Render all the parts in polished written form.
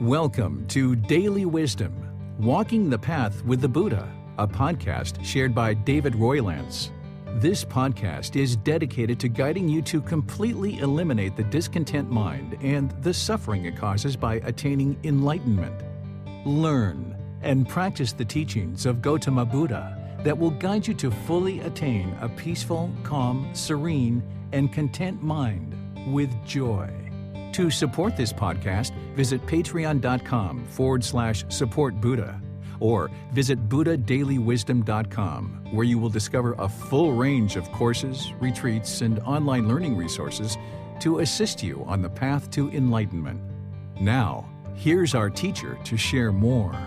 Welcome to Daily Wisdom, Walking the Path with the Buddha, a podcast shared by David Roylance. This podcast is dedicated to guiding you to completely eliminate the discontent mind and the suffering it causes by attaining enlightenment. Learn and practice the teachings of Gotama Buddha that will guide you to fully attain a peaceful, calm, serene, and content mind with joy. To support this podcast, visit patreon.com/supportbuddha or visit buddhadailywisdom.com, where you will discover a full range of courses, retreats, and online learning resources to assist you on the path to enlightenment. Now, here's our teacher to share more.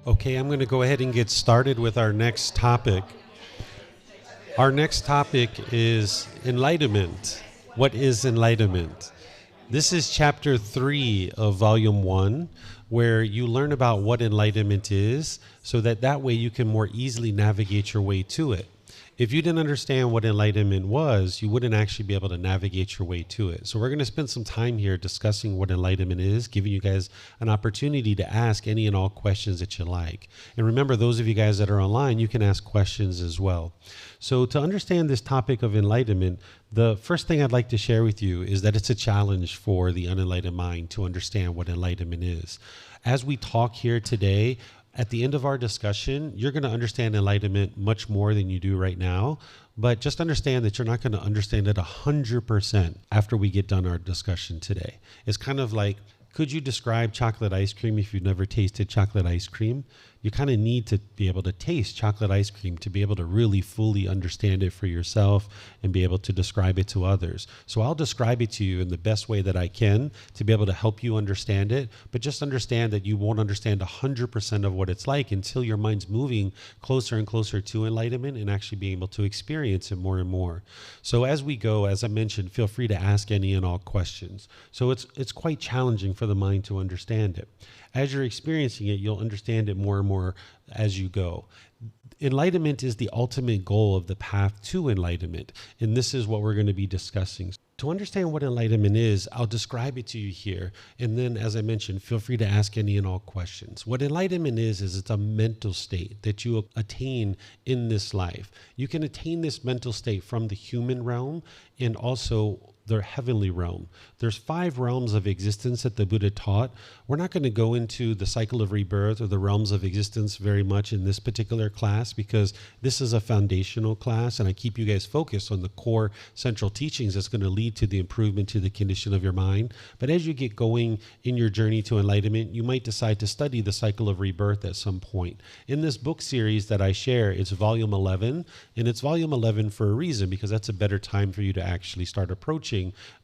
Okay, I'm going to go ahead and get started with our next topic. Our next topic is enlightenment. What is enlightenment? This is chapter 3 of volume 1, where you learn about what enlightenment is so that way you can more easily navigate your way to it. If you didn't understand what enlightenment was, you wouldn't actually be able to navigate your way to it. So we're going to spend some time here discussing what enlightenment is, giving you guys an opportunity to ask any and all questions that you like. And remember, those of you guys that are online, you can ask questions as well. So to understand this topic of enlightenment, the first thing I'd like to share with you is that it's a challenge for the unenlightened mind to understand what enlightenment is. As we talk here today, at the end of our discussion, you're going to understand enlightenment much more than you do right now, but just understand that you're not going to understand it 100% after we get done our discussion today. It's kind of like, could you describe chocolate ice cream if you've never tasted chocolate ice cream? You kind of need to be able to taste chocolate ice cream to be able to really fully understand it for yourself and be able to describe it to others. So I'll describe it to you in the best way that I can to be able to help you understand it, but just understand that you won't understand 100% of what it's like until your mind's moving closer and closer to enlightenment and actually being able to experience it more and more. So as we go, as I mentioned, feel free to ask any and all questions. So it's quite challenging for the mind to understand it. As you're experiencing it, you'll understand it more and more as you go. Enlightenment is the ultimate goal of the path to enlightenment, and this is what we're going to be discussing. To understand what enlightenment is, I'll describe it to you here, and then, as I mentioned, feel free to ask any and all questions. What enlightenment is it's a mental state that you attain in this life. You can attain this mental state from the human realm and also the heavenly realm. There's 5 realms of existence that the Buddha taught. We're not going to go into the cycle of rebirth or the realms of existence very much in this particular class because this is a foundational class and I keep you guys focused on the core central teachings that's going to lead to the improvement to the condition of your mind. But as you get going in your journey to enlightenment, you might decide to study the cycle of rebirth at some point. In this book series that I share, it's volume 11, and it's volume 11 for a reason because that's a better time for you to actually start approaching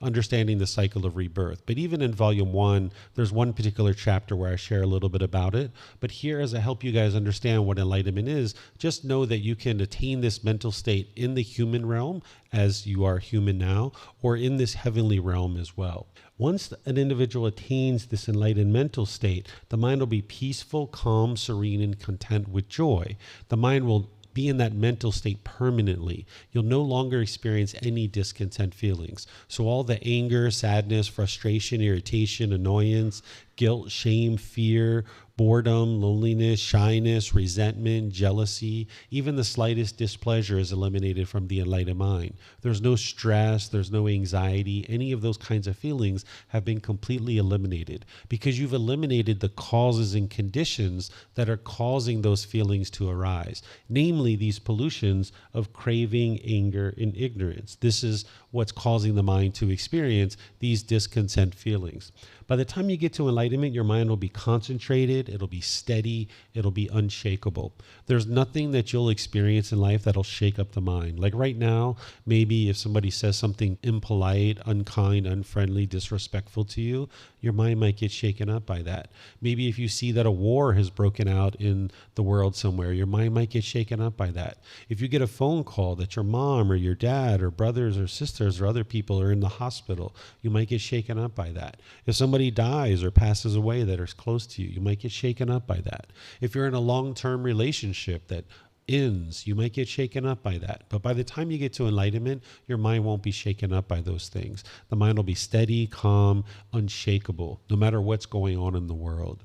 understanding the cycle of rebirth. But even in volume 1, there's one particular chapter where I share a little bit about it. But here, as I help you guys understand what enlightenment is, just know that you can attain this mental state in the human realm, as you are human now, or in this heavenly realm as well. Once an individual attains this enlightened mental state, the mind will be peaceful, calm, serene, and content with joy. The mind will be in that mental state permanently. You'll no longer experience any discontent feelings. So all the anger, sadness, frustration, irritation, annoyance, guilt, shame, fear, boredom, loneliness, shyness, resentment, jealousy, even the slightest displeasure is eliminated from the enlightened mind. There's no stress, there's no anxiety, any of those kinds of feelings have been completely eliminated because you've eliminated the causes and conditions that are causing those feelings to arise, namely these pollutions of craving, anger, and ignorance. This is what's causing the mind to experience these discontent feelings. By the time you get to enlightenment, your mind will be concentrated, it'll be steady, it'll be unshakable. There's nothing that you'll experience in life that'll shake up the mind. Like right now, maybe if somebody says something impolite, unkind, unfriendly, disrespectful to you, your mind might get shaken up by that. Maybe if you see that a war has broken out in the world somewhere, your mind might get shaken up by that. If you get a phone call that your mom or your dad or brothers or sisters or other people are in the hospital, you might get shaken up by that. If somebody dies or passes away that is close to you, you might get shaken up by that. If you're in a long-term relationship that ends. You might get shaken up by that. But by the time you get to enlightenment, your mind won't be shaken up by those things. The mind will be steady, calm, unshakable, no matter what's going on in the world.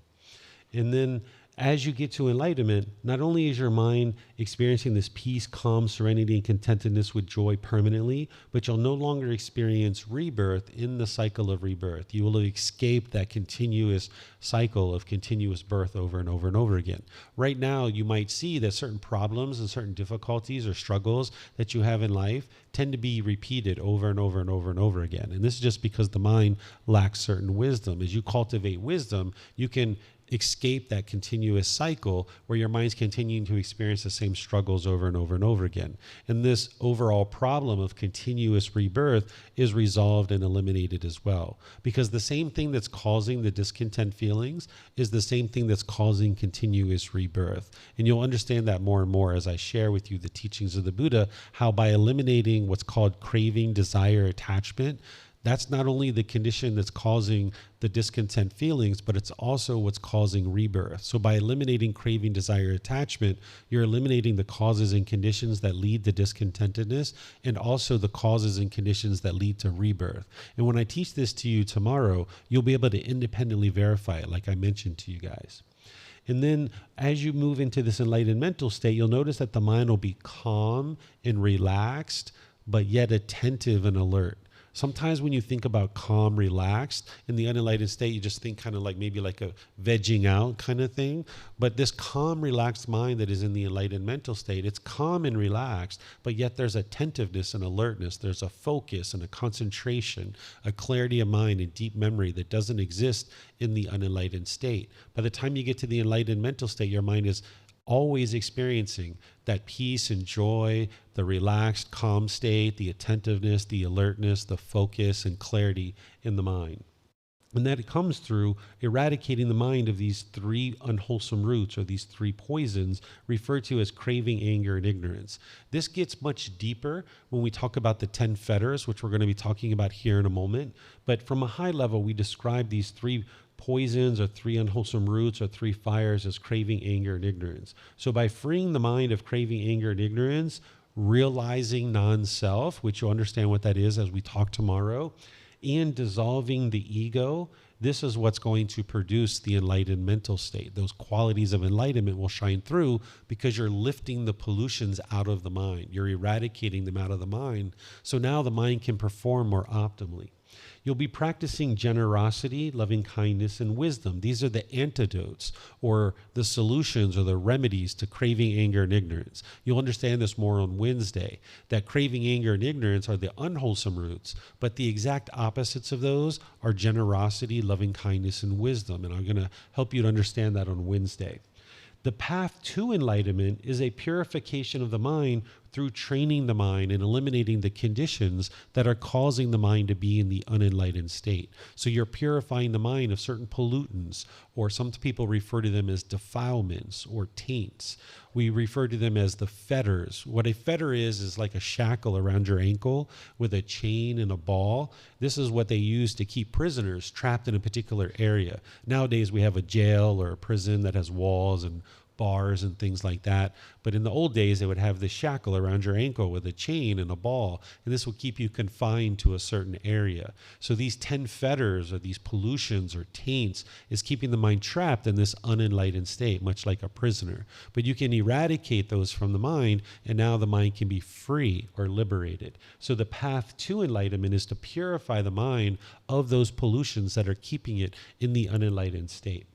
And then as you get to enlightenment, not only is your mind experiencing this peace, calm, serenity, and contentedness with joy permanently, but you'll no longer experience rebirth in the cycle of rebirth. You will have escaped that continuous cycle of continuous birth over and over and over again. Right now, you might see that certain problems and certain difficulties or struggles that you have in life tend to be repeated over and over and over and over again. And this is just because the mind lacks certain wisdom. As you cultivate wisdom, you can escape that continuous cycle where your mind's continuing to experience the same struggles over and over and over again. And this overall problem of continuous rebirth is resolved and eliminated as well. Because the same thing that's causing the discontent feelings is the same thing that's causing continuous rebirth. And you'll understand that more and more as I share with you the teachings of the Buddha, how by eliminating what's called craving, desire, attachment, that's not only the condition that's causing the discontent feelings, but it's also what's causing rebirth. So by eliminating craving, desire, attachment, you're eliminating the causes and conditions that lead to discontentedness, and also the causes and conditions that lead to rebirth. And when I teach this to you tomorrow, you'll be able to independently verify it, like I mentioned to you guys. And then as you move into this enlightened mental state, you'll notice that the mind will be calm and relaxed, but yet attentive and alert. Sometimes when you think about calm, relaxed, in the unenlightened state, you just think kind of like maybe like a vegging out kind of thing. But this calm, relaxed mind that is in the enlightened mental state, it's calm and relaxed, but yet there's attentiveness and alertness. There's a focus and a concentration, a clarity of mind and deep memory that doesn't exist in the unenlightened state. By the time you get to the enlightened mental state, your mind is always experiencing that peace and joy, the relaxed, calm state, the attentiveness, the alertness, the focus and clarity in the mind. And that it comes through eradicating the mind of these three unwholesome roots, or these three poisons referred to as craving, anger, and ignorance. This gets much deeper when we talk about the 10 fetters, which we're going to be talking about here in a moment. But from a high level, we describe these three poisons or three unwholesome roots or three fires as craving, anger, and ignorance. So by freeing the mind of craving, anger, and ignorance, realizing non-self, which you'll understand what that is as we talk tomorrow, and dissolving the ego, this is what's going to produce the enlightened mental state. Those qualities of enlightenment will shine through because you're lifting the pollutions out of the mind. You're eradicating them out of the mind. So now the mind can perform more optimally. You'll be practicing generosity, loving kindness, and wisdom. These are the antidotes or the solutions or the remedies to craving, anger, and ignorance. You'll understand this more on Wednesday, that craving, anger, and ignorance are the unwholesome roots, but the exact opposites of those are generosity, loving kindness, and wisdom. And I'm going to help you to understand that on Wednesday. The path to enlightenment is a purification of the mind through training the mind and eliminating the conditions that are causing the mind to be in the unenlightened state. So you're purifying the mind of certain pollutants, or some people refer to them as defilements or taints. We refer to them as the fetters. What a fetter is like a shackle around your ankle with a chain and a ball. This is what they use to keep prisoners trapped in a particular area. Nowadays we have a jail or a prison that has walls and bars and things like that. But in the old days, they would have this shackle around your ankle with a chain and a ball, and this will keep you confined to a certain area. So these 10 fetters or these pollutions or taints is keeping the mind trapped in this unenlightened state, much like a prisoner. But you can eradicate those from the mind, and now the mind can be free or liberated. So the path to enlightenment is to purify the mind of those pollutions that are keeping it in the unenlightened state.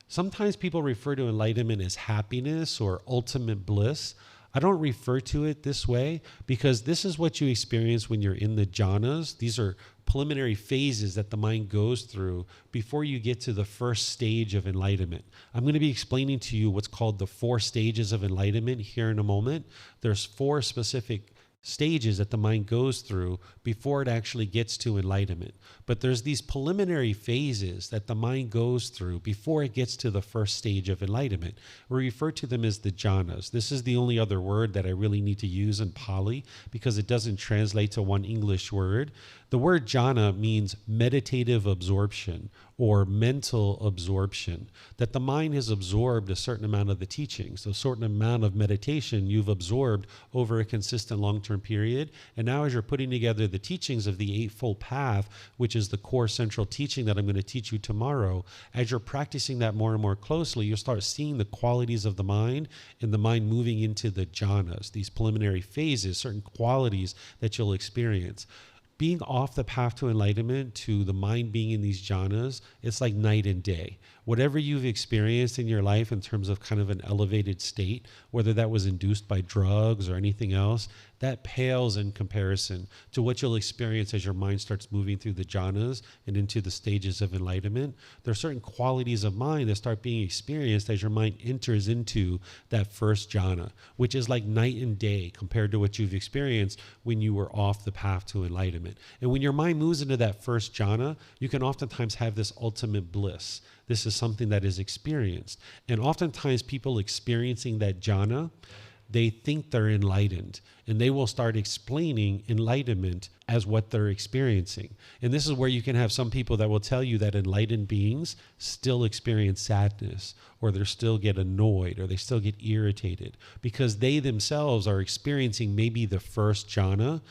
Sometimes people refer to enlightenment as happiness or ultimate bliss. I don't refer to it this way because this is what you experience when you're in the jhanas. These are preliminary phases that the mind goes through before you get to the first stage of enlightenment. I'm going to be explaining to you what's called the 4 stages of enlightenment here in a moment. There's 4 specific stages that the mind goes through before it actually gets to enlightenment. But there's these preliminary phases that the mind goes through before it gets to the first stage of enlightenment. We refer to them as the jhanas. This is the only other word that I really need to use in Pali because it doesn't translate to one English word. The word jhana means meditative absorption or mental absorption, that the mind has absorbed a certain amount of the teachings, a certain amount of meditation you've absorbed over a consistent long-term period. And now as you're putting together the teachings of the Eightfold Path, which is the core central teaching that I'm going to teach you tomorrow, as you're practicing that more and more closely, you'll start seeing the qualities of the mind and the mind moving into the jhanas, these preliminary phases, certain qualities that you'll experience. Being off the path to enlightenment, to the mind being in these jhanas, it's like night and day. Whatever you've experienced in your life in terms of kind of an elevated state, whether that was induced by drugs or anything else, that pales in comparison to what you'll experience as your mind starts moving through the jhanas and into the stages of enlightenment. There are certain qualities of mind that start being experienced as your mind enters into that first jhana, which is like night and day compared to what you've experienced when you were off the path to enlightenment. And when your mind moves into that first jhana, you can oftentimes have this ultimate bliss. This is something that is experienced. And oftentimes people experiencing that jhana, they think they're enlightened, and they will start explaining enlightenment as what they're experiencing. And this is where you can have some people that will tell you that enlightened beings still experience sadness, or they still get annoyed, or they still get irritated, because they themselves are experiencing maybe the first jhana,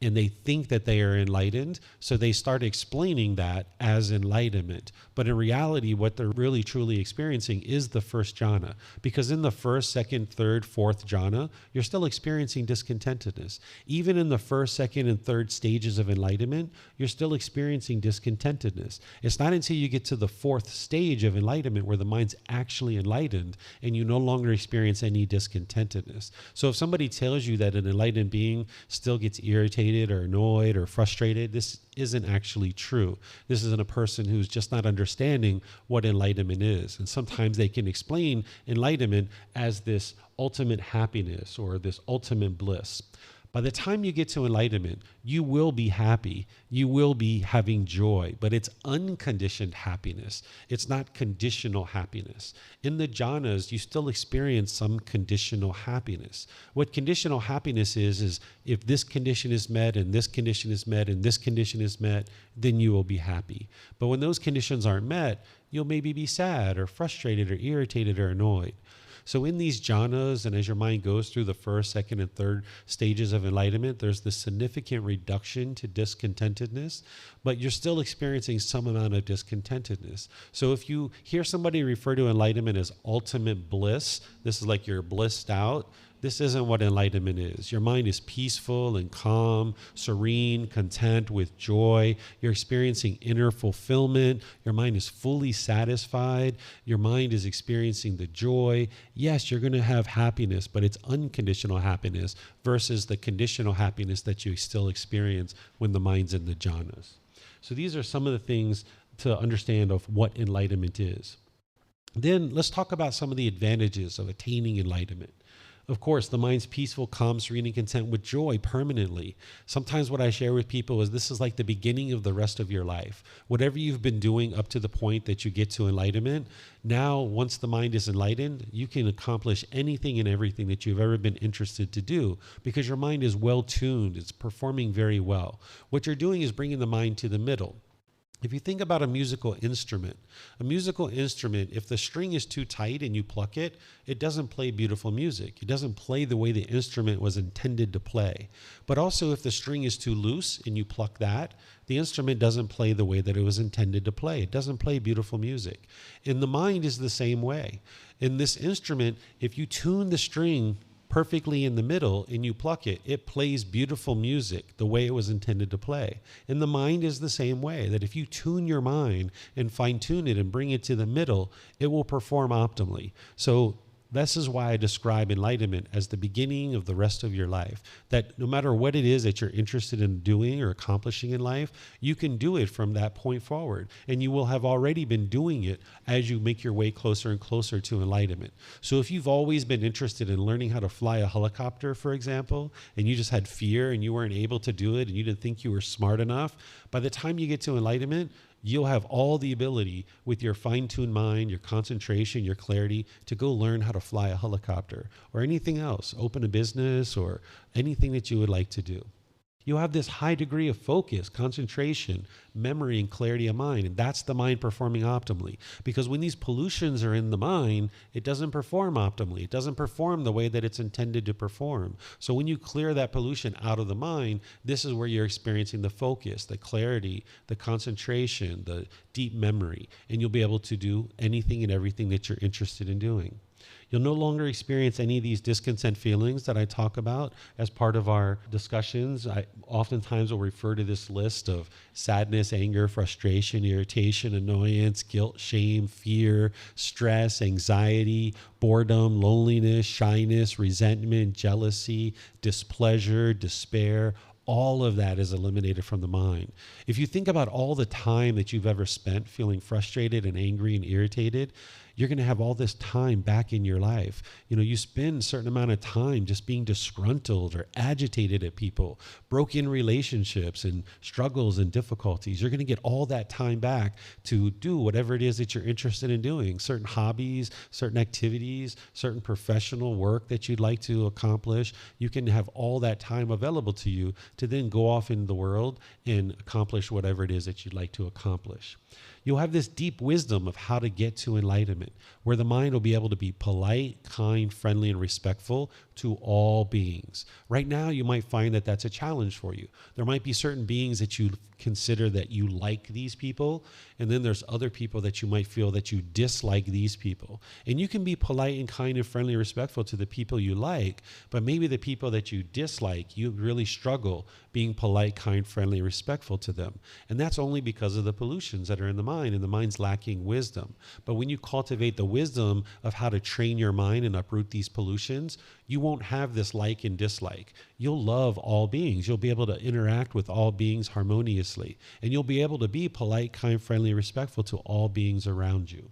and they think that they are enlightened, so they start explaining that as enlightenment. But in reality, what they're really truly experiencing is the first jhana, because in the first, second, third, fourth jhana, you're still experiencing discontentedness. Even in the first, second, and third stages of enlightenment, you're still experiencing discontentedness. It's not until you get to the fourth stage of enlightenment where the mind's actually enlightened and you no longer experience any discontentedness. So if somebody tells you that an enlightened being still gets irritated or annoyed or frustrated, this isn't actually true. This isn't a person who's just not understanding what enlightenment is. And sometimes they can explain enlightenment as this ultimate happiness or this ultimate bliss. By the time you get to enlightenment, you will be happy. You will be having joy, but it's unconditioned happiness. It's not conditional happiness. In the jhanas, you still experience some conditional happiness. What conditional happiness is if this condition is met and this condition is met and this condition is met, then you will be happy. But when those conditions aren't met, you'll maybe be sad or frustrated or irritated or annoyed. So in these jhanas, and as your mind goes through the first, second, and third stages of enlightenment, there's this significant reduction to discontentedness, but you're still experiencing some amount of discontentedness. So if you hear somebody refer to enlightenment as ultimate bliss, this is like you're blissed out, this isn't what enlightenment is. Your mind is peaceful and calm, serene, content with joy. You're experiencing inner fulfillment. Your mind is fully satisfied. Your mind is experiencing the joy. Yes, you're going to have happiness, but it's unconditional happiness versus the conditional happiness that you still experience when the mind's in the jhanas. So these are some of the things to understand of what enlightenment is. Then let's talk about some of the advantages of attaining enlightenment. Of course, the mind's peaceful, calm, serene, and content with joy permanently. Sometimes what I share with people is this is like the beginning of the rest of your life. Whatever you've been doing up to the point that you get to enlightenment, now once the mind is enlightened, you can accomplish anything and everything that you've ever been interested to do because your mind is well tuned. It's performing very well. What you're doing is bringing the mind to the middle. If you think about a musical instrument, if the string is too tight and you pluck it, it doesn't play beautiful music. It doesn't play the way the instrument was intended to play. But also if the string is too loose and you pluck that, the instrument doesn't play the way that it was intended to play. It doesn't play beautiful music. And the mind is the same way. In this instrument, if you tune the string perfectly in the middle and you pluck it, it plays beautiful music the way it was intended to play. And the mind is the same way, that if you tune your mind and fine tune it and bring it to the middle, it will perform optimally. So this is why I describe enlightenment as the beginning of the rest of your life. That no matter what it is that you're interested in doing or accomplishing in life, you can do it from that point forward. And you will have already been doing it as you make your way closer and closer to enlightenment. So if you've always been interested in learning how to fly a helicopter, for example, and you just had fear and you weren't able to do it and you didn't think you were smart enough, by the time you get to enlightenment, you'll have all the ability with your fine-tuned mind, your concentration, your clarity to go learn how to fly a helicopter or anything else, open a business or anything that you would like to do. You have this high degree of focus, concentration, memory, and clarity of mind. And that's the mind performing optimally. Because when these pollutions are in the mind, it doesn't perform optimally. It doesn't perform the way that it's intended to perform. So when you clear that pollution out of the mind, this is where you're experiencing the focus, the clarity, the concentration, the deep memory. And you'll be able to do anything and everything that you're interested in doing. You'll no longer experience any of these discontent feelings that I talk about as part of our discussions. I oftentimes will refer to this list of sadness, anger, frustration, irritation, annoyance, guilt, shame, fear, stress, anxiety, boredom, loneliness, shyness, resentment, jealousy, displeasure, despair. All of that is eliminated from the mind. If you think about all the time that you've ever spent feeling frustrated and angry and irritated, you're going to have all this time back in your life. You know, you spend a certain amount of time just being disgruntled or agitated at people, broken relationships and struggles and difficulties. You're going to get all that time back to do whatever it is that you're interested in doing, certain hobbies, certain activities, certain professional work that you'd like to accomplish. You can have all that time available to you to then go off in the world and accomplish whatever it is that you'd like to accomplish. You'll have this deep wisdom of how to get to enlightenment, where the mind will be able to be polite, kind, friendly, and respectful to all beings. Right now, you might find that that's a challenge for you. There might be certain beings that you consider that you like these people, and then there's other people that you might feel that you dislike these people. And you can be polite and kind and friendly and respectful to the people you like, but maybe the people that you dislike, you really struggle being polite, kind, friendly, and respectful to them. And that's only because of the pollutions that are in the mind, and the mind's lacking wisdom. But when you cultivate the wisdom of how to train your mind and uproot these pollutions, you won't have this like and dislike. You'll love all beings. You'll be able to interact with all beings harmoniously, and you'll be able to be polite, kind, friendly, respectful to all beings around you.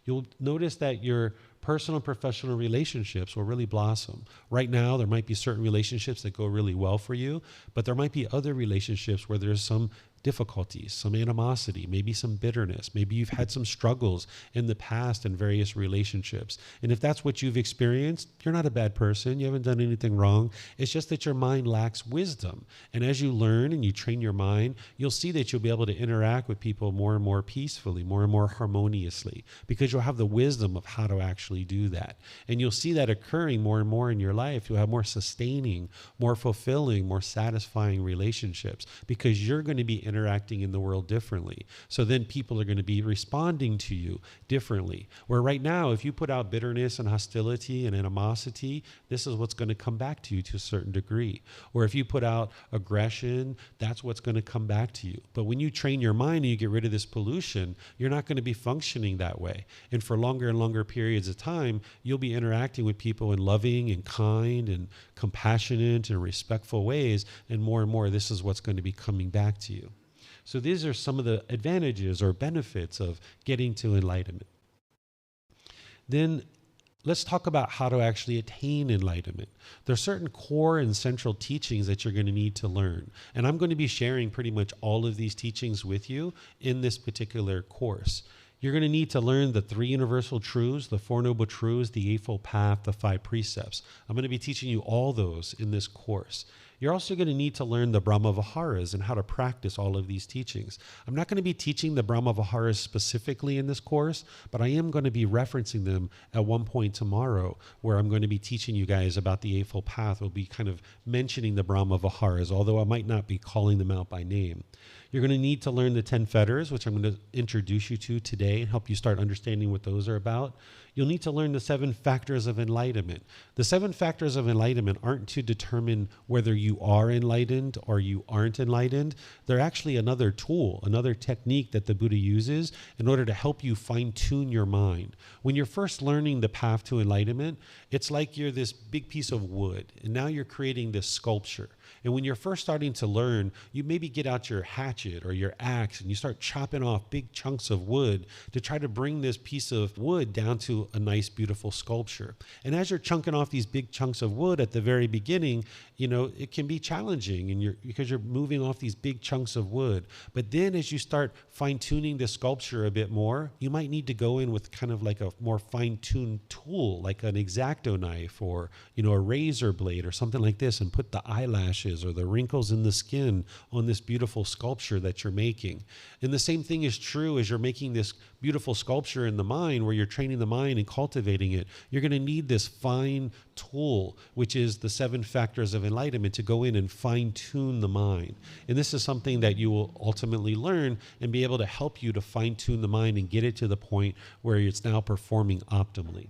You'll notice that your personal and professional relationships will really blossom. Right now, there might be certain relationships that go really well for you, but there might be other relationships where there's some difficulties, some animosity, maybe some bitterness. Maybe you've had some struggles in the past in various relationships. And if that's what you've experienced, you're not a bad person. You haven't done anything wrong. It's just that your mind lacks wisdom. And as you learn and you train your mind, you'll see that you'll be able to interact with people more and more peacefully, more and more harmoniously, because you'll have the wisdom of how to actually do that. And you'll see that occurring more and more in your life. You'll have more sustaining, more fulfilling, more satisfying relationships, because you're going to be interacting in the world differently. So then people are going to be responding to you differently. Where right now, if you put out bitterness and hostility and animosity, this is what's going to come back to you to a certain degree. Or if you put out aggression, that's what's going to come back to you. But when you train your mind and you get rid of this pollution, you're not going to be functioning that way. And for longer and longer periods of time, you'll be interacting with people in loving and kind and compassionate and respectful ways. And more, this is what's going to be coming back to you. So these are some of the advantages or benefits of getting to enlightenment. Then let's talk about how to actually attain enlightenment. There are certain core and central teachings that you're going to need to learn. And I'm going to be sharing pretty much all of these teachings with you in this particular course. You're going to need to learn the 3 universal truths, the 4 noble truths, the Eightfold Path, the 5 precepts. I'm going to be teaching you all those in this course. You're also going to need to learn the Brahma Viharas and how to practice all of these teachings. I'm not going to be teaching the Brahma Viharas specifically in this course, but I am going to be referencing them at one point tomorrow, where I'm going to be teaching you guys about the Eightfold Path. We'll be kind of mentioning the Brahma Viharas, although I might not be calling them out by name. You're going to need to learn the 10 fetters, which I'm going to introduce you to today and help you start understanding what those are about. You'll need to learn the 7 factors of enlightenment. The 7 factors of enlightenment aren't to determine whether you are enlightened or you aren't enlightened. They're actually another tool, another technique that the Buddha uses in order to help you fine-tune your mind. When you're first learning the path to enlightenment, it's like you're this big piece of wood, and now you're creating this sculpture. And when you're first starting to learn, you maybe get out your hatchet or your axe and you start chopping off big chunks of wood to try to bring this piece of wood down to a nice, beautiful sculpture. And as you're chunking off these big chunks of wood at the very beginning, you know, it can be challenging because you're moving off these big chunks of wood. But then as you start fine-tuning the sculpture a bit more, you might need to go in with kind of like a more fine-tuned tool, like an X-Acto knife or, you know, a razor blade or something like this, and put the eyelash blemishes or the wrinkles in the skin on this beautiful sculpture that you're making. And the same thing is true as you're making this beautiful sculpture in the mind, where you're training the mind and cultivating it. You're going to need this fine tool, which is the 7 factors of enlightenment, to go in and fine-tune the mind. And this is something that you will ultimately learn and be able to help you to fine-tune the mind and get it to the point where it's now performing optimally.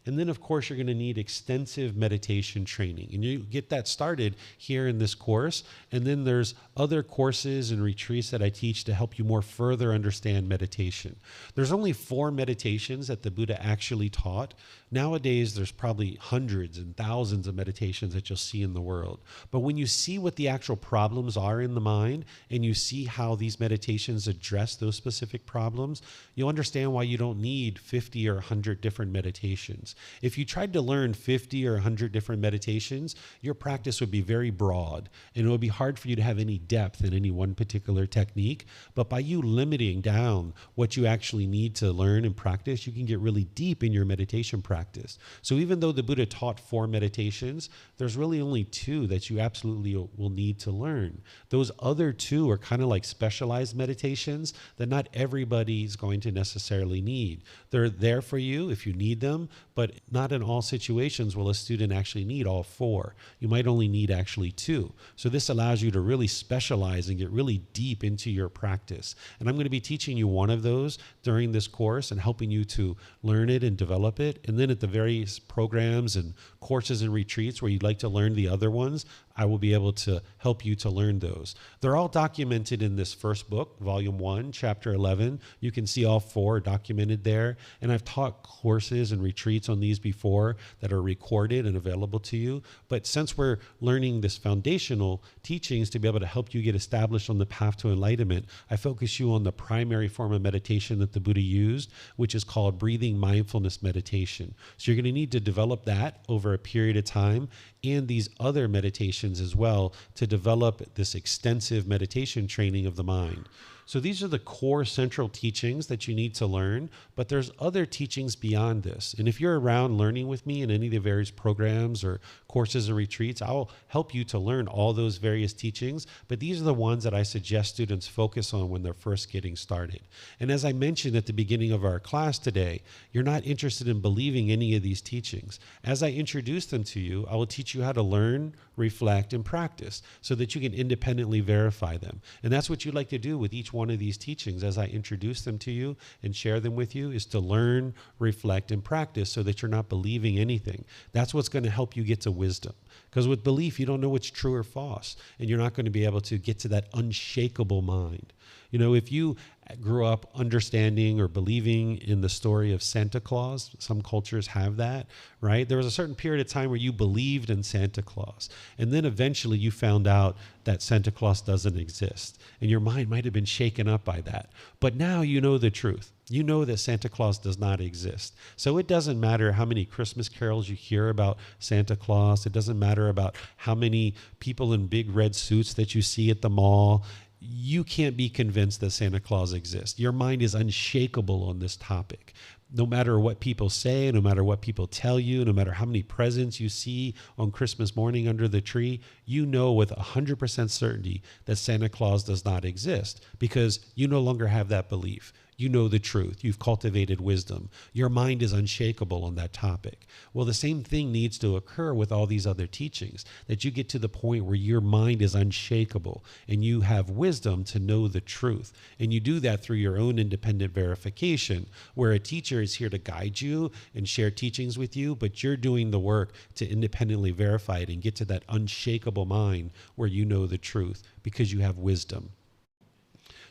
And then, of course, you're going to need extensive meditation training. And you get that started here in this course. And then there's other courses and retreats that I teach to help you more further understand meditation. There's only 4 meditations that the Buddha actually taught. Nowadays, there's probably hundreds and thousands of meditations that you'll see in the world. But when you see what the actual problems are in the mind, and you see how these meditations address those specific problems, you'll understand why you don't need 50 or 100 different meditations. If you tried to learn 50 or 100 different meditations, your practice would be very broad, and it would be hard for you to have any depth in any one particular technique. But by you limiting down what you actually need to learn and practice, you can get really deep in your meditation practice. So even though the Buddha taught 4 meditations, there's really only 2 that you absolutely will need to learn. Those other 2 are kind of like specialized meditations that not everybody's going to necessarily need. They're there for you if you need them, but not in all situations will a student actually need all 4. You might only need actually 2. So this allows you to really specialize and get really deep into your practice. And I'm going to be teaching you one of those during this course and helping you to learn it and develop it. And then at the various programs and courses and retreats where you'd like to learn the other ones, I will be able to help you to learn those. They're all documented in this first book, Volume 1, Chapter 11. You can see all 4 documented there. And I've taught courses and retreats on these before that are recorded and available to you. But since we're learning this foundational teachings to be able to help you get established on the path to enlightenment, I focus you on the primary form of meditation that the Buddha used, which is called breathing mindfulness meditation. So you're going to need to develop that over a period of time, and these other meditations as well, to develop this extensive meditation training of the mind. So these are the core central teachings that you need to learn, but there's other teachings beyond this. And if you're around learning with me in any of the various programs or courses and retreats, I'll help you to learn all those various teachings, but these are the ones that I suggest students focus on when they're first getting started. And as I mentioned at the beginning of our class today, you're not interested in believing any of these teachings. As I introduce them to you, I will teach you how to learn, reflect, and practice so that you can independently verify them. And that's what you'd like to do with each one of these teachings as I introduce them to you and share them with you, is to learn, reflect, and practice so that you're not believing anything. That's what's going to help you get to wisdom. Because with belief, you don't know what's true or false, and you're not going to be able to get to that unshakable mind. You know, if you grew up understanding or believing in the story of Santa Claus, some cultures have that, right? There was a certain period of time where you believed in Santa Claus, and then eventually you found out that Santa Claus doesn't exist, and your mind might have been shaken up by that. But now you know the truth. You know that Santa Claus does not exist. So it doesn't matter how many Christmas carols you hear about Santa Claus. It doesn't matter about how many people in big red suits that you see at the mall. You can't be convinced that Santa Claus exists. Your mind is unshakable on this topic. No matter what people say, no matter what people tell you, no matter how many presents you see on Christmas morning under the tree, you know with 100% certainty that Santa Claus does not exist, because you no longer have that belief. You know the truth. You've cultivated wisdom. Your mind is unshakable on that topic. Well, the same thing needs to occur with all these other teachings, that you get to the point where your mind is unshakable and you have wisdom to know the truth. And you do that through your own independent verification, where a teacher is here to guide you and share teachings with you, but you're doing the work to independently verify it and get to that unshakable mind where you know the truth because you have wisdom.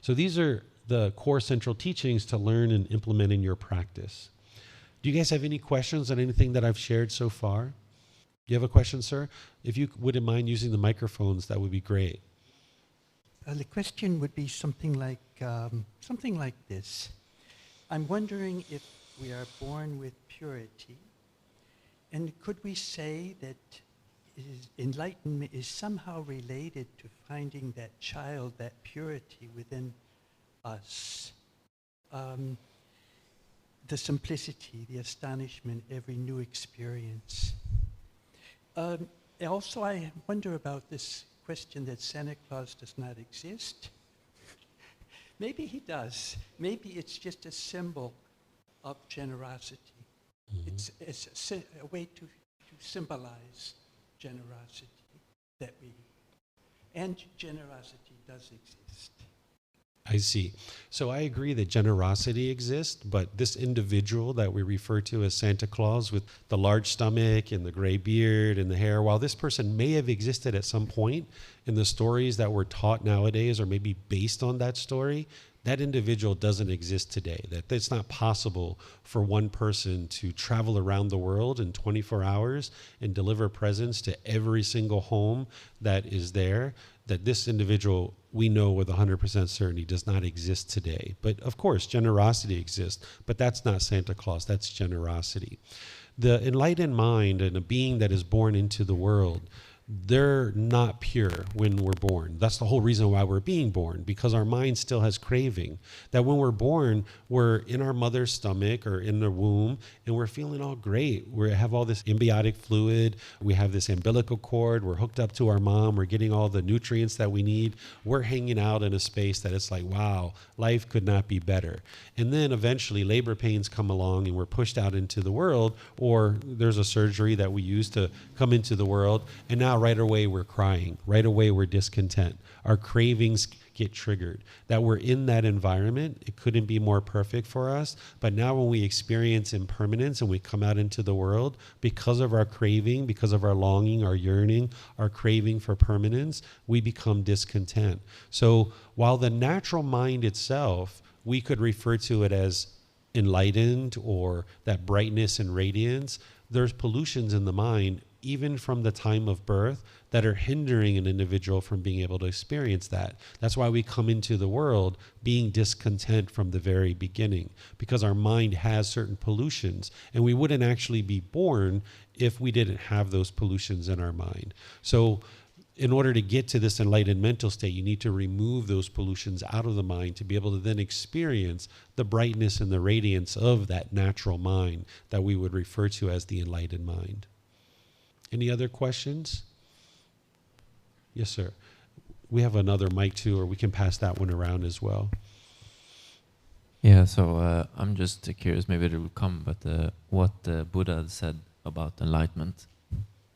So these are the core central teachings to learn and implement in your practice. Do you guys have any questions on anything that I've shared so far? Do you have a question, sir? If you wouldn't mind using the microphones, that would be great. The question would be something like this. I'm wondering if we are born with purity, and could we say that enlightenment is somehow related to finding that child, that purity within us, the simplicity, the astonishment, every new experience. Also, I wonder about this question that Santa Claus does not exist. Maybe he does. Maybe it's just a symbol of generosity. It's a way to symbolize generosity and generosity does exist. I see. So I agree that generosity exists, but this individual that we refer to as Santa Claus with the large stomach and the gray beard and the hair, while this person may have existed at some point in the stories that we're taught nowadays or maybe based on that story, that individual doesn't exist today. That it's not possible for one person to travel around the world in 24 hours and deliver presents to every single home that is there. That this individual, we know with 100% certainty, does not exist today. But of course, generosity exists, but that's not Santa Claus, that's generosity. The enlightened mind and a being that is born into the world, they're not pure when we're born. That's the whole reason why we're being born, because our mind still has craving. That when we're born, we're in our mother's stomach or in the womb, and we're feeling all great. We have all this embryonic fluid. We have this umbilical cord. We're hooked up to our mom. We're getting all the nutrients that we need. We're hanging out in a space that it's like, wow, life could not be better. And then eventually labor pains come along and we're pushed out into the world, or there's a surgery that we use to come into the world, and now right away we're crying. Right away we're discontent. Our cravings get triggered. That we're in that environment, it couldn't be more perfect for us. But now when we experience impermanence and we come out into the world, because of our craving, because of our longing, our yearning, our craving for permanence, we become discontent. So while the natural mind itself, we could refer to it as enlightened or that brightness and radiance, there's pollutions in the mind even from the time of birth that are hindering an individual from being able to experience that. That's why we come into the world being discontent from the very beginning, because our mind has certain pollutions, and we wouldn't actually be born if we didn't have those pollutions in our mind. So in order to get to this enlightened mental state, you need to remove those pollutions out of the mind to be able to then experience the brightness and the radiance of that natural mind that we would refer to as the enlightened mind. Any other questions? Yes, sir. We have another mic too, or we can pass that one around as well. Yeah, so I'm just curious, maybe it will come, but what Buddha said about enlightenment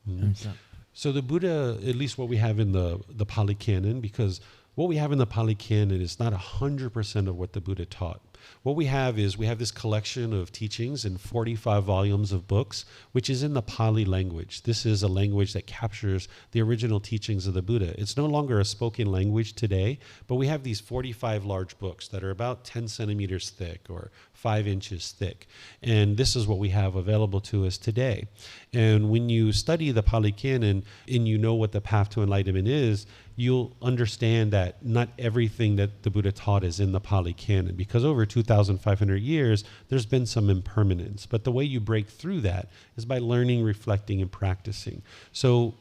himself. So the Buddha, at least what we have in the Pali Canon, because what we have in the Pali Canon is not 100% of what the Buddha taught. What we have is we have this collection of teachings in 45 volumes of books, which is in the Pali language. This is a language that captures the original teachings of the Buddha. It's no longer a spoken language today, but we have these 45 large books that are about 10 centimeters thick or 5 inches thick. And this is what we have available to us today. And when you study the Pali Canon and you know what the path to enlightenment is, you'll understand that not everything that the Buddha taught is in the Pali Canon, because over 2,500 years, there's been some impermanence. But the way you break through that is by learning, reflecting, and practicing. So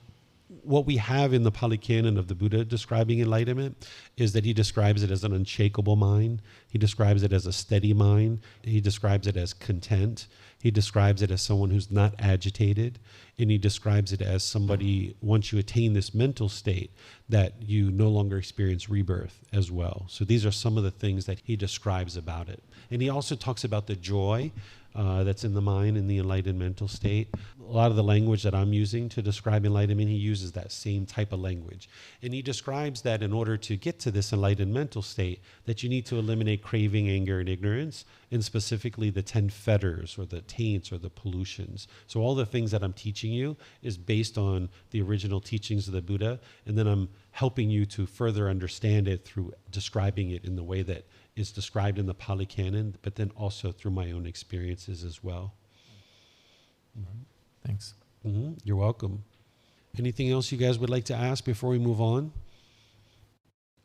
what we have in the Pali Canon of the Buddha describing enlightenment is that he describes it as an unshakable mind. He describes it as a steady mind. He describes it as content. He describes it as someone who's not agitated. And he describes it as somebody, once you attain this mental state, that you no longer experience rebirth as well. So these are some of the things that he describes about it. And he also talks about the joy that's in the mind in the enlightened mental state. A lot of the language that I'm using to describe enlightenment, he uses that same type of language. And he describes that in order to get to this enlightened mental state, that you need to eliminate craving, anger, and ignorance, and specifically the 10 fetters or the taints or the pollutions. So all the things that I'm teaching you is based on the original teachings of the Buddha, and then I'm helping you to further understand it through describing it in the way that is described in the Pali Canon, but then also through my own experiences as well. Mm-hmm. Thanks. Mm-hmm. You're welcome. Anything else you guys would like to ask before we move on?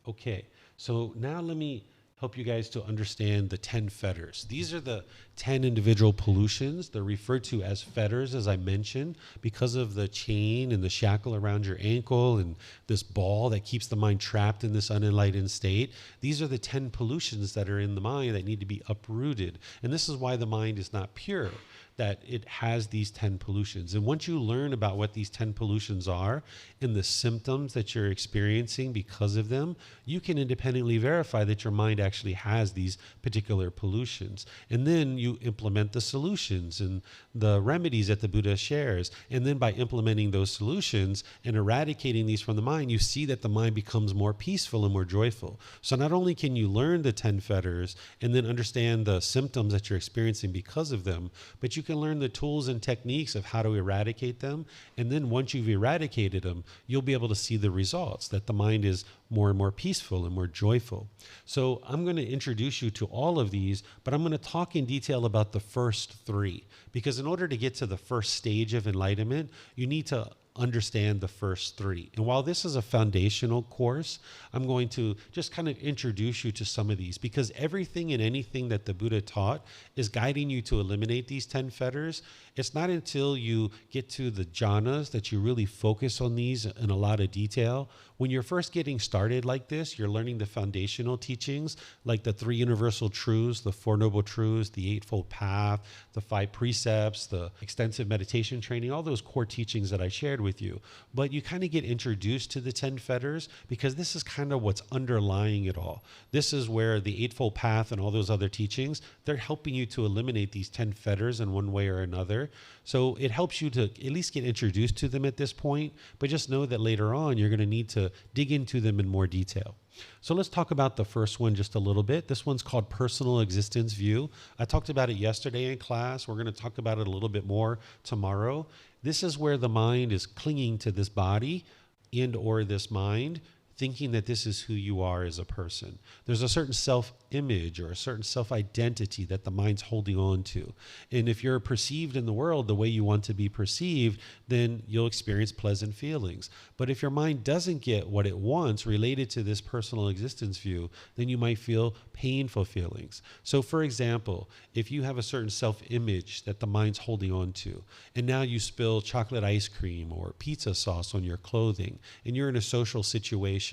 Okay, so now let me help you guys to understand the 10 fetters. These are the 10 individual pollutions. They're referred to as fetters, as I mentioned, because of the chain and the shackle around your ankle and this ball that keeps the mind trapped in this unenlightened state. These are the 10 pollutions that are in the mind that need to be uprooted. And this is why the mind is not pure. that it has these 10 pollutions. And once you learn about what these 10 pollutions are and the symptoms that you're experiencing because of them, you can independently verify that your mind actually has these particular pollutions. And then you implement the solutions and the remedies that the Buddha shares. And then by implementing those solutions and eradicating these from the mind, you see that the mind becomes more peaceful and more joyful. So not only can you learn the 10 fetters and then understand the symptoms that you're experiencing because of them, but you can learn the tools and techniques of how to eradicate them. And then once you've eradicated them, you'll be able to see the results, that the mind is more and more peaceful and more joyful. So I'm going to introduce you to all of these, but I'm going to talk in detail about the first three, because in order to get to the first stage of enlightenment, you need to understand the first three. And while this is a foundational course, I'm going to just kind of introduce you to some of these, because everything and anything that the Buddha taught is guiding you to eliminate these 10 fetters. It's not until you get to the jhanas that you really focus on these in a lot of detail. When you're first getting started like this, you're learning the foundational teachings, like the 3 universal truths, the 4 noble truths, the Eightfold Path, the 5 precepts, the extensive meditation training, all those core teachings that I shared with you. But you kind of get introduced to the 10 fetters because this is kind of what's underlying it all. This is where the Eightfold Path and all those other teachings, they're helping you to eliminate these 10 fetters in one way or another. So it helps you to at least get introduced to them at this point, but just know that later on you're going to need to dig into them in more detail. So let's talk about the first one just a little bit. This one's called personal existence view. I talked about it yesterday in class. We're going to talk about it a little bit more tomorrow. This is where the mind is clinging to this body and or this mind, thinking that this is who you are as a person. There's a certain self-image or a certain self-identity that the mind's holding on to. And if you're perceived in the world the way you want to be perceived, then you'll experience pleasant feelings. But if your mind doesn't get what it wants related to this personal existence view, then you might feel painful feelings. So for example, if you have a certain self-image that the mind's holding on to, and now you spill chocolate ice cream or pizza sauce on your clothing, and you're in a social situation,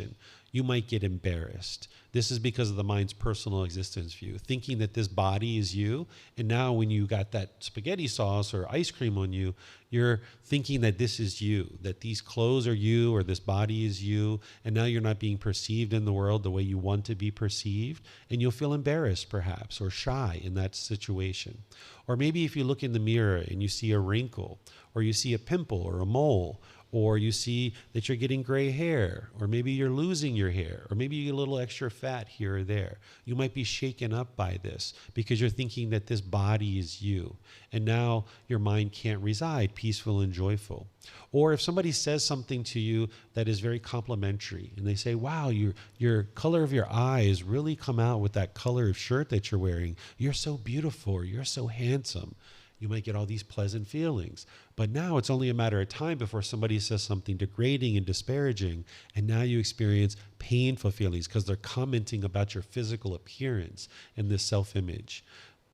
you might get embarrassed. This is because of the mind's personal existence view, thinking that this body is you. And now when you got that spaghetti sauce or ice cream on you, you're thinking that this is you, that these clothes are you or this body is you. And now you're not being perceived in the world the way you want to be perceived. And you'll feel embarrassed perhaps or shy in that situation. Or maybe if you look in the mirror and you see a wrinkle or you see a pimple or a mole, or you see that you're getting gray hair, or maybe you're losing your hair, or maybe you get a little extra fat here or there. You might be shaken up by this because you're thinking that this body is you. And now your mind can't reside peaceful and joyful. Or if somebody says something to you that is very complimentary, and they say, wow, your color of your eyes really come out with that color of shirt that you're wearing. You're so beautiful, or you're so handsome. You might get all these pleasant feelings. But now it's only a matter of time before somebody says something degrading and disparaging, and now you experience painful feelings because they're commenting about your physical appearance and this self-image.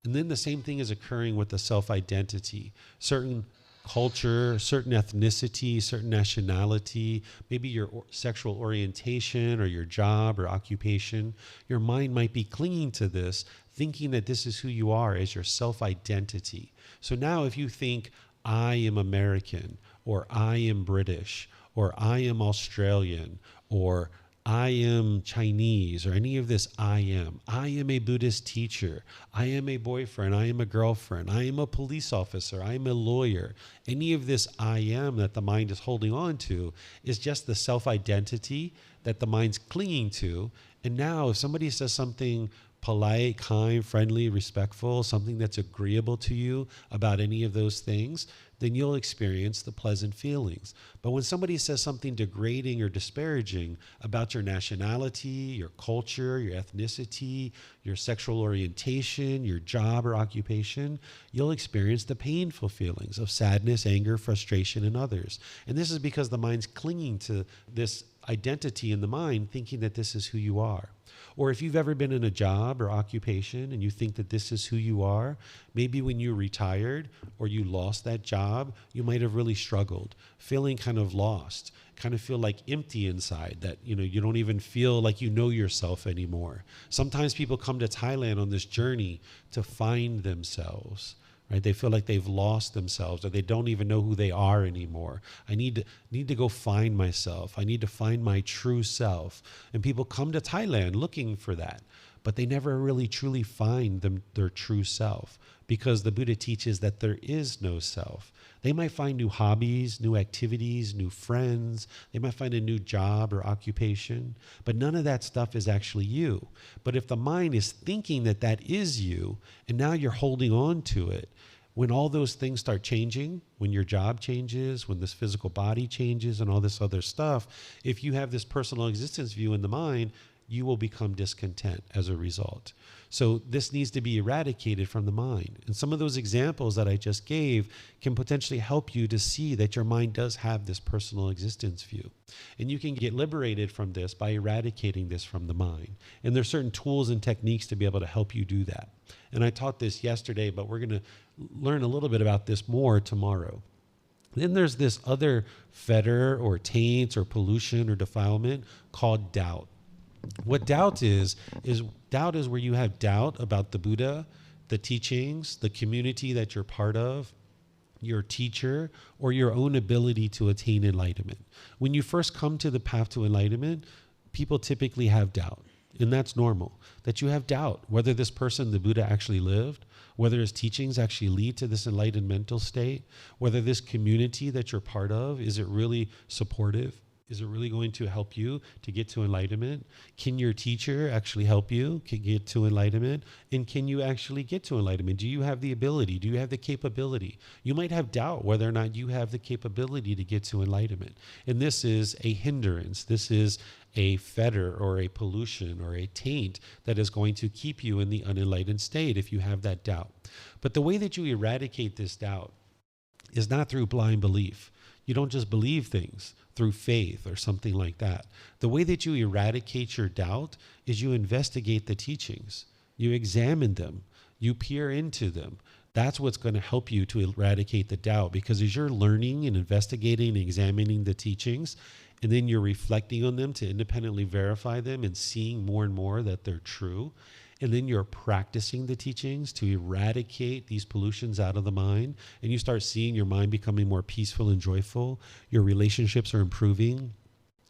And then the same thing is occurring with the self-identity. Certain culture, certain ethnicity, certain nationality, maybe your sexual orientation or your job or occupation, your mind might be clinging to this, thinking that this is who you are as your self-identity. So now if you think, I am American, or I am British, or I am Australian, or I am Chinese, or any of this I am a Buddhist teacher, I am a boyfriend, I am a girlfriend, I am a police officer, I am a lawyer. Any of this I am that the mind is holding on to is just the self-identity that the mind's clinging to. And now if somebody says something polite, kind, friendly, respectful, something that's agreeable to you about any of those things, then you'll experience the pleasant feelings. But when somebody says something degrading or disparaging about your nationality, your culture, your ethnicity, your sexual orientation, your job or occupation, you'll experience the painful feelings of sadness, anger, frustration, and others. And this is because the mind's clinging to this identity in the mind, thinking that this is who you are. Or if you've ever been in a job or occupation and you think that this is who you are, maybe when you retired or you lost that job, you might have really struggled, feeling kind of lost, kind of feel like empty inside, that you don't even feel like you know yourself anymore. Sometimes people come to Thailand on this journey to find themselves, right? They feel like they've lost themselves, or they don't even know who they are anymore. I need to go find myself. I need to find my true self. And people come to Thailand looking for that, but they never really truly find their true self, because the Buddha teaches that there is no self. They might find new hobbies, new activities, new friends. They might find a new job or occupation, but none of that stuff is actually you. But if the mind is thinking that that is you, and now you're holding on to it, when all those things start changing, when your job changes, when this physical body changes and all this other stuff, if you have this personal existence view in the mind, you will become discontent as a result. So this needs to be eradicated from the mind. And some of those examples that I just gave can potentially help you to see that your mind does have this personal existence view. And you can get liberated from this by eradicating this from the mind. And there's certain tools and techniques to be able to help you do that. And I taught this yesterday, but we're going to learn a little bit about this more tomorrow. Then there's this other fetter or taint or pollution or defilement called doubt. What doubt is where you have doubt about the Buddha, the teachings, the community that you're part of, your teacher, or your own ability to attain enlightenment. When you first come to the path to enlightenment, people typically have doubt. And that's normal, that you have doubt whether this person, the Buddha, actually lived, whether his teachings actually lead to this enlightened mental state, whether this community that you're part of, is it really supportive? Is it really going to help you to get to enlightenment? Can your teacher actually help you to get to enlightenment? And can you actually get to enlightenment? Do you have the ability? Do you have the capability? You might have doubt whether or not you have the capability to get to enlightenment. And this is a hindrance. This is a fetter or a pollution or a taint that is going to keep you in the unenlightened state if you have that doubt. But the way that you eradicate this doubt is not through blind belief. You don't just believe things through faith or something like that. The way that you eradicate your doubt is you investigate the teachings. You examine them. You peer into them. That's what's going to help you to eradicate the doubt, because as you're learning and investigating and examining the teachings, and then you're reflecting on them to independently verify them and seeing more and more that they're true, and then you're practicing the teachings to eradicate these pollutions out of the mind, and you start seeing your mind becoming more peaceful and joyful. Your relationships are improving.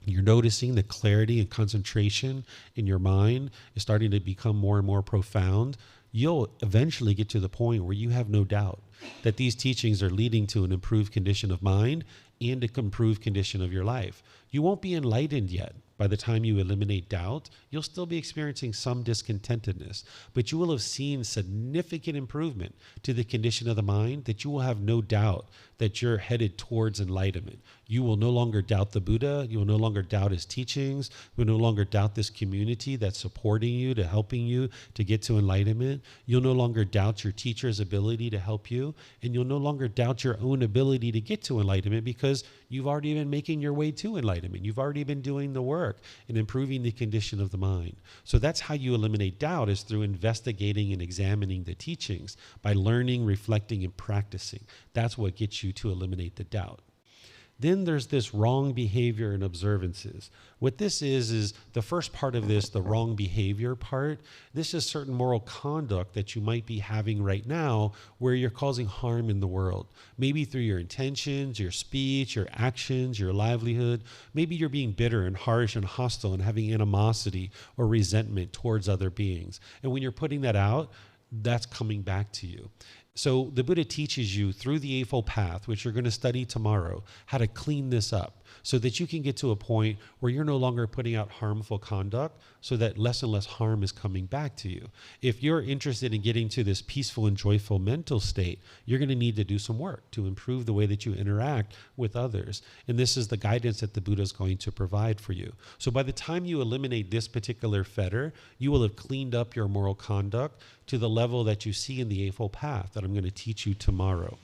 You're noticing the clarity and concentration in your mind is starting to become more and more profound. You'll eventually get to the point where you have no doubt that these teachings are leading to an improved condition of mind and an improved condition of your life. You won't be enlightened yet. By the time you eliminate doubt, you'll still be experiencing some discontentedness, but you will have seen significant improvement to the condition of the mind that you will have no doubt that you're headed towards enlightenment. You will no longer doubt the Buddha. You will no longer doubt his teachings. You will no longer doubt this community that's supporting you, to helping you to get to enlightenment. You'll no longer doubt your teacher's ability to help you, and you'll no longer doubt your own ability to get to enlightenment, because you've already been making your way to enlightenment. You've already been doing the work and improving the condition of the mind. So that's how you eliminate doubt, is through investigating and examining the teachings, by learning, reflecting, and practicing. That's what gets you to eliminate the doubt. Then there's this wrong behavior and observances. What this is the first part of this, the wrong behavior part. This is certain moral conduct that you might be having right now where you're causing harm in the world. Maybe through your intentions, your speech, your actions, your livelihood. Maybe you're being bitter and harsh and hostile and having animosity or resentment towards other beings. And when you're putting that out, that's coming back to you. So the Buddha teaches you through the Eightfold Path, which you're going to study tomorrow, how to clean this up so that you can get to a point where you're no longer putting out harmful conduct, so that less and less harm is coming back to you. If you're interested in getting to this peaceful and joyful mental state, you're going to need to do some work to improve the way that you interact with others. And this is the guidance that the Buddha is going to provide for you. So by the time you eliminate this particular fetter, you will have cleaned up your moral conduct to the level that you see in the Eightfold Path that I'm going to teach you tomorrow.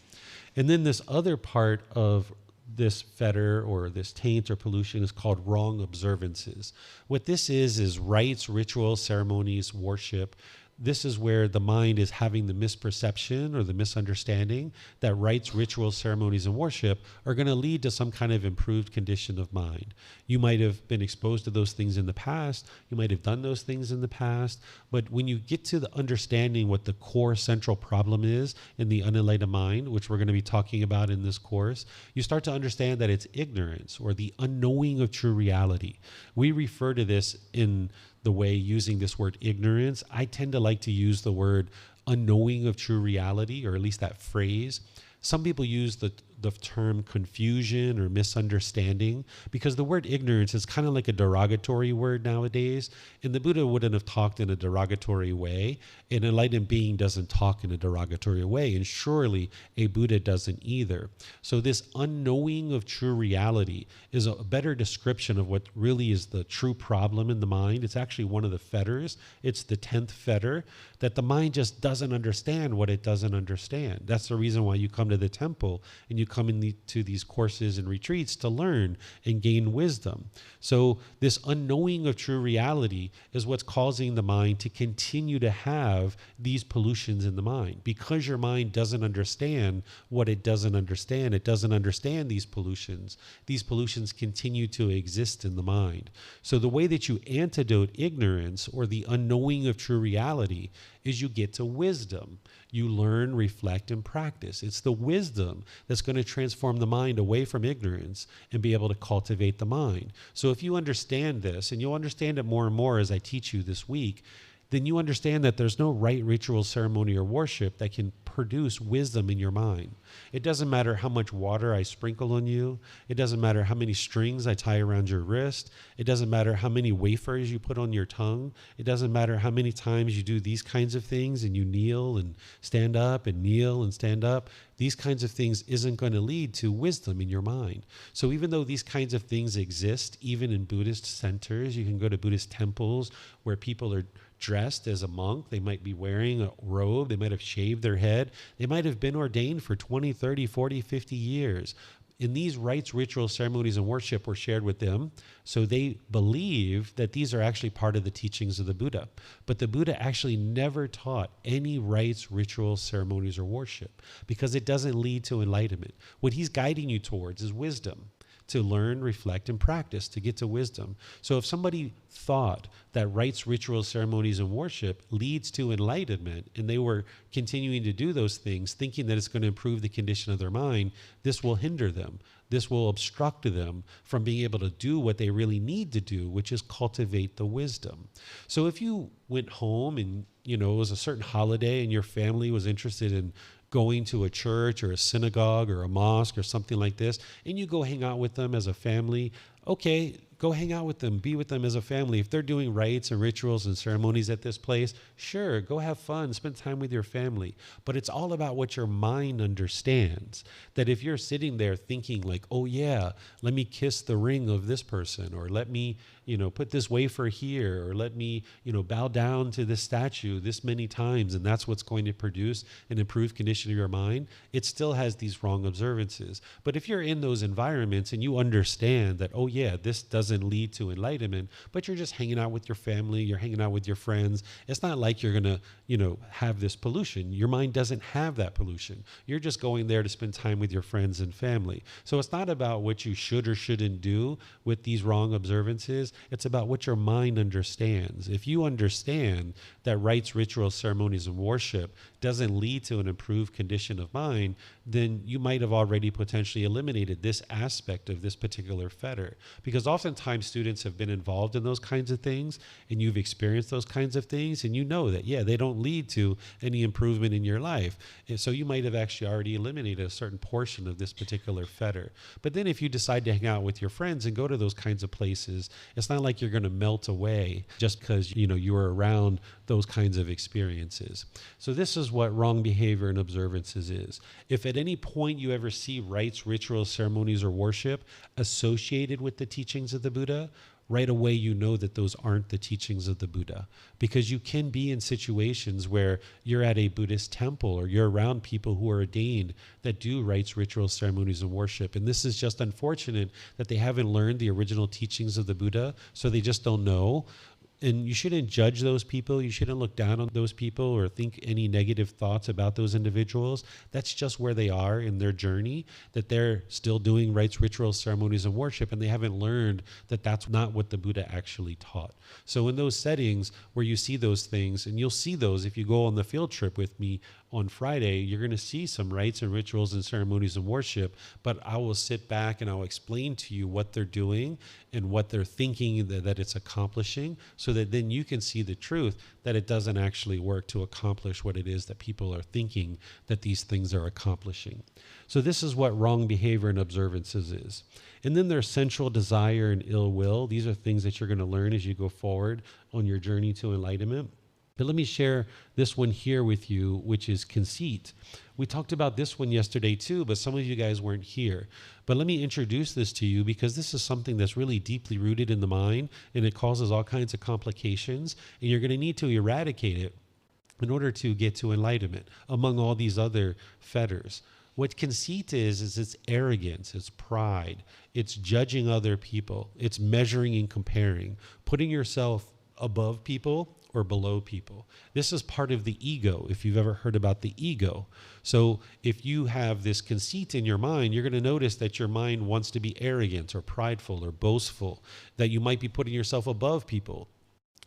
And then this other part of this fetter or this taint or pollution is called wrong observances. What this is rites, rituals, ceremonies, worship this is where the mind is having the misperception or the misunderstanding that rites, rituals, ceremonies, and worship are going to lead to some kind of improved condition of mind. You might have been exposed to those things in the past. You might have done those things in the past. But when you get to the understanding what the core central problem is in the unenlightened mind, which we're going to be talking about in this course, you start to understand that it's ignorance or the unknowing of true reality. We refer to this in the way using this word ignorance. I tend to like to use the word unknowing of true reality, or at least that phrase. Some people use the term confusion or misunderstanding because the word ignorance is kind of like a derogatory word nowadays, and the Buddha wouldn't have talked in a derogatory way. An enlightened being doesn't talk in a derogatory way, and surely a Buddha doesn't either. So this unknowing of true reality is a better description of what really is the true problem in the mind. It's actually one of the fetters. It's the 10th fetter, that the mind just doesn't understand what it doesn't understand. That's the reason why you come to the temple and you come into these courses and retreats to learn and gain wisdom. So this unknowing of true reality is what's causing the mind to continue to have these pollutions in the mind. Because your mind doesn't understand what it doesn't understand, it doesn't understand these pollutions. These pollutions continue to exist in the mind. So the way that you antidote ignorance or the unknowing of true reality is you get to wisdom. You learn, reflect, and practice. It's the wisdom that's going to transform the mind away from ignorance and be able to cultivate the mind. So if you understand this, and you'll understand it more and more as I teach you this week, then you understand that there's no rite, ritual, ceremony, or worship that can produce wisdom in your mind. It doesn't matter how much water I sprinkle on you. It doesn't matter how many strings I tie around your wrist. It doesn't matter how many wafers you put on your tongue. It doesn't matter how many times you do these kinds of things and you kneel and stand up and kneel and stand up. These kinds of things isn't going to lead to wisdom in your mind. So even though these kinds of things exist, even in Buddhist centers, you can go to Buddhist temples where people are dressed as a monk. They might be wearing a robe. They might have shaved their head. They might have been ordained for 20, 30, 40, 50 years. In these rites, rituals, ceremonies, and worship were shared with them. So they believe that these are actually part of the teachings of the Buddha. But the Buddha actually never taught any rites, rituals, ceremonies, or worship because it doesn't lead to enlightenment. What he's guiding you towards is wisdom, to learn, reflect, and practice to get to wisdom. So if somebody thought that rites, rituals, ceremonies, and worship leads to enlightenment, and they were continuing to do those things, thinking that it's going to improve the condition of their mind, this will hinder them. This will obstruct them from being able to do what they really need to do, which is cultivate the wisdom. So if you went home and, it was a certain holiday and your family was interested in going to a church or a synagogue or a mosque or something like this, and you go hang out with them as a family, okay, go hang out with them, be with them as a family. If they're doing rites and rituals and ceremonies at this place, sure, go have fun, spend time with your family. But it's all about what your mind understands. That if you're sitting there thinking like, oh yeah, let me kiss the ring of this person, or let me, put this wafer here, or let me, bow down to this statue this many times, and that's what's going to produce an improved condition of your mind, it still has these wrong observances. But if you're in those environments and you understand that, oh yeah, this doesn't lead to enlightenment, but you're just hanging out with your family, you're hanging out with your friends, it's not like you're going to, have this pollution. Your mind doesn't have that pollution. You're just going there to spend time with your friends and family. So it's not about what you should or shouldn't do with these wrong observances. It's about what your mind understands. If you understand that rites, rituals, ceremonies, and worship doesn't lead to an improved condition of mind, then you might have already potentially eliminated this aspect of this particular fetter. Because oftentimes students have been involved in those kinds of things, and you've experienced those kinds of things, and you know that, yeah, they don't lead to any improvement in your life. And so you might have actually already eliminated a certain portion of this particular fetter. But then if you decide to hang out with your friends and go to those kinds of places, it's not like you're going to melt away just because, you were around those kinds of experiences. So this is what wrong behavior and observances is. If at any point you ever see rites, rituals, ceremonies, or worship associated with the teachings of the Buddha, right away you know that those aren't the teachings of the Buddha. Because you can be in situations where you're at a Buddhist temple or you're around people who are ordained that do rites, rituals, ceremonies, and worship. And this is just unfortunate that they haven't learned the original teachings of the Buddha, so they just don't know. And you shouldn't judge those people. You shouldn't look down on those people or think any negative thoughts about those individuals. That's just where they are in their journey, that they're still doing rites, rituals, ceremonies, and worship, and they haven't learned that that's not what the Buddha actually taught. So in those settings where you see those things, and you'll see those if you go on the field trip with me on Friday, you're going to see some rites and rituals and ceremonies and worship, but I will sit back and I'll explain to you what they're doing and what they're thinking that it's accomplishing, so that then you can see the truth that it doesn't actually work to accomplish what it is that people are thinking that these things are accomplishing. So this is what wrong behavior and observances is. And then there's sensual desire and ill will. These are things that you're going to learn as you go forward on your journey to enlightenment. But let me share this one here with you, which is conceit. We talked about this one yesterday too, but some of you guys weren't here. But let me introduce this to you, because this is something that's really deeply rooted in the mind, and it causes all kinds of complications, and you're going to need to eradicate it in order to get to enlightenment, among all these other fetters. What conceit is it's arrogance, it's pride, it's judging other people, it's measuring and comparing, putting yourself above people or below people. This is part of the ego, if you've ever heard about the ego. So if you have this conceit in your mind, you're going to notice that your mind wants to be arrogant or prideful or boastful, that you might be putting yourself above people.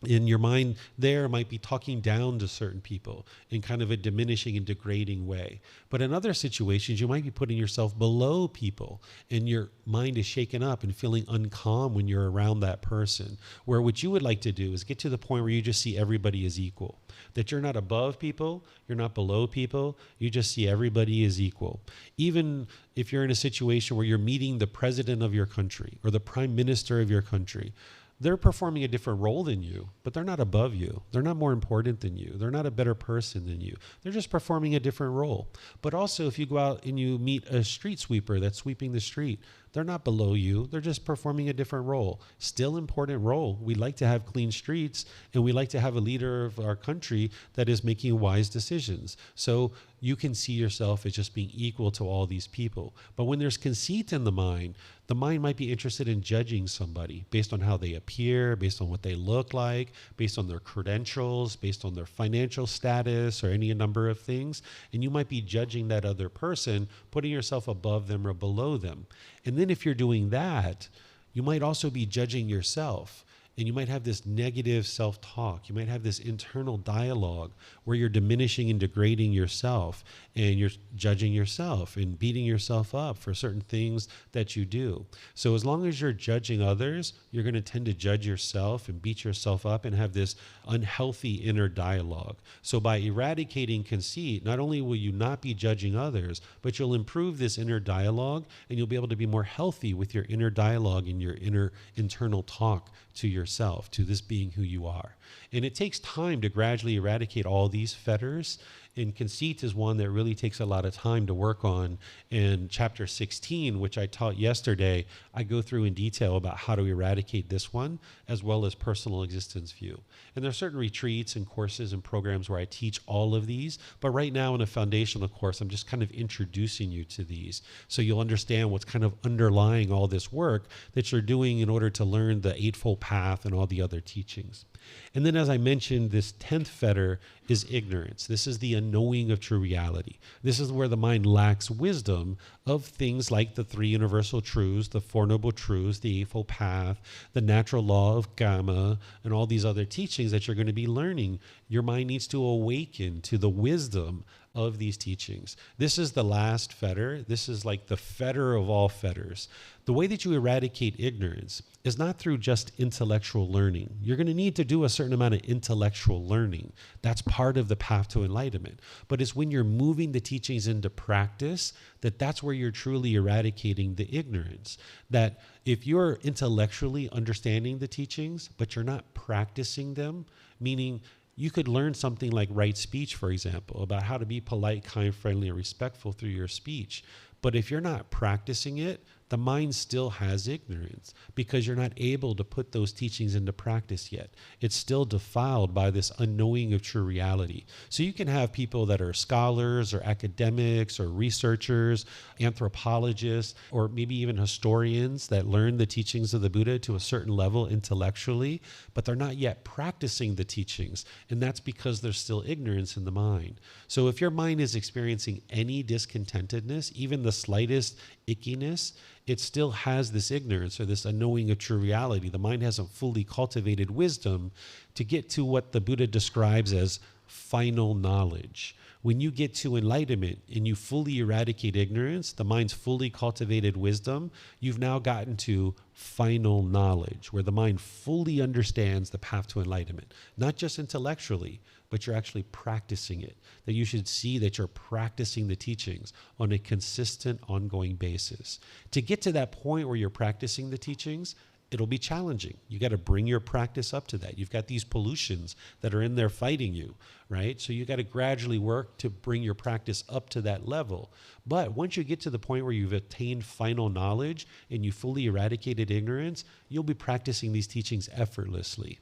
In your mind there might be talking down to certain people in kind of a diminishing and degrading way. But in other situations, you might be putting yourself below people, and your mind is shaken up and feeling uncalm when you're around that person. Where what you would like to do is get to the point where you just see everybody as equal. That you're not above people, you're not below people, you just see everybody as equal. Even if you're in a situation where you're meeting the president of your country or the prime minister of your country, they're performing a different role than you, but they're not above you. They're not more important than you. They're not a better person than you. They're just performing a different role. But also, if you go out and you meet a street sweeper that's sweeping the street, they're not below you. They're just performing a different role. Still important role. We like to have clean streets, and we like to have a leader of our country that is making wise decisions. So you can see yourself as just being equal to all these people. But when there's conceit in the mind might be interested in judging somebody based on how they appear, based on what they look like, based on their credentials, based on their financial status, or any number of things. And you might be judging that other person, putting yourself above them or below them. And then if you're doing that, you might also be judging yourself. And you might have this negative self-talk. You might have this internal dialogue where you're diminishing and degrading yourself, and you're judging yourself and beating yourself up for certain things that you do. So as long as you're judging others, you're going to tend to judge yourself and beat yourself up and have this unhealthy inner dialogue. So by eradicating conceit, not only will you not be judging others, but you'll improve this inner dialogue, and you'll be able to be more healthy with your inner dialogue and your internal talk to yourself, to this being who you are. And it takes time to gradually eradicate all these fetters. And conceit is one that really takes a lot of time to work on. In chapter 16, which I taught yesterday, I go through in detail about how to eradicate this one, as well as personal existence view. And there are certain retreats and courses and programs where I teach all of these. But right now in a foundational course, I'm just kind of introducing you to these, so you'll understand what's kind of underlying all this work that you're doing in order to learn the Eightfold Path and all the other teachings. And then, as I mentioned, this 10th fetter is ignorance. This is the unknowing of true reality. This is where the mind lacks wisdom of things like the three universal truths, the Four Noble Truths, the Eightfold Path, the natural law of karma, and all these other teachings that you're going to be learning. Your mind needs to awaken to the wisdom of these teachings. This is the last fetter. This is like the fetter of all fetters. The way that you eradicate ignorance is not through just intellectual learning. You're going to need to do a certain amount of intellectual learning. That's part of the path to enlightenment. But it's when you're moving the teachings into practice that's where you're truly eradicating the ignorance. That if you're intellectually understanding the teachings, but you're not practicing them, meaning you could learn something like right speech, for example, about how to be polite, kind, friendly, and respectful through your speech. But if you're not practicing it, the mind still has ignorance because you're not able to put those teachings into practice yet. It's still defiled by this unknowing of true reality. So you can have people that are scholars or academics or researchers, anthropologists, or maybe even historians that learn the teachings of the Buddha to a certain level intellectually, but they're not yet practicing the teachings. And that's because there's still ignorance in the mind. So if your mind is experiencing any discontentedness, even the slightest ickiness, it still has this ignorance or this unknowing of true reality. The mind hasn't fully cultivated wisdom to get to what the Buddha describes as final knowledge. When you get to enlightenment and you fully eradicate ignorance, the mind's fully cultivated wisdom, you've now gotten to final knowledge, where the mind fully understands the path to enlightenment, not just intellectually, but you're actually practicing it. That you should see that you're practicing the teachings on a consistent, ongoing basis. To get to that point where you're practicing the teachings, it'll be challenging. You got to bring your practice up to that. You've got these pollutions that are in there fighting you, right? So you got to gradually work to bring your practice up to that level. But once you get to the point where you've attained final knowledge and you fully eradicated ignorance, you'll be practicing these teachings effortlessly.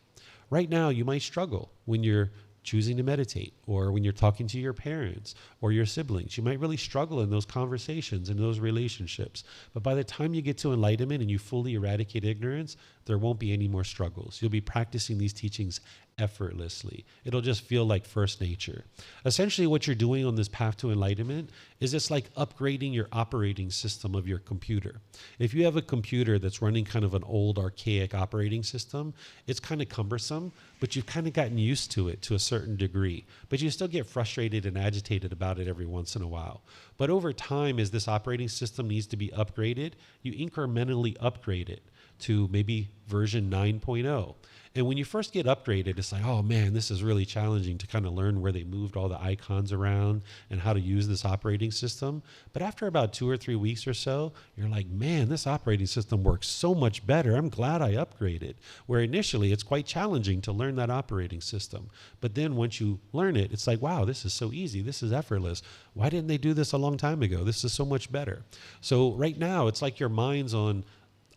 Right now, you might struggle when you're choosing to meditate, or when you're talking to your parents or your siblings. You might really struggle in those conversations, in those relationships. But by the time you get to enlightenment and you fully eradicate ignorance, there won't be any more struggles. You'll be practicing these teachings effortlessly. It'll just feel like first nature. Essentially, what you're doing on this path to enlightenment is it's like upgrading your operating system of your computer. If you have a computer that's running kind of an old, archaic operating system, it's kind of cumbersome, but you've kind of gotten used to it to a certain degree. But you still get frustrated and agitated about it every once in a while. But over time, as this operating system needs to be upgraded, you incrementally upgrade it to maybe version 9.0. And when you first get upgraded, it's like, oh man, this is really challenging to kind of learn where they moved all the icons around and how to use this operating system. But after about 2 or 3 weeks or so, you're like, man, this operating system works so much better. I'm glad I upgraded. Where initially it's quite challenging to learn that operating system. But then once you learn it, it's like, wow, this is so easy. This is effortless. Why didn't they do this a long time ago? This is so much better. So right now, it's like your mind's on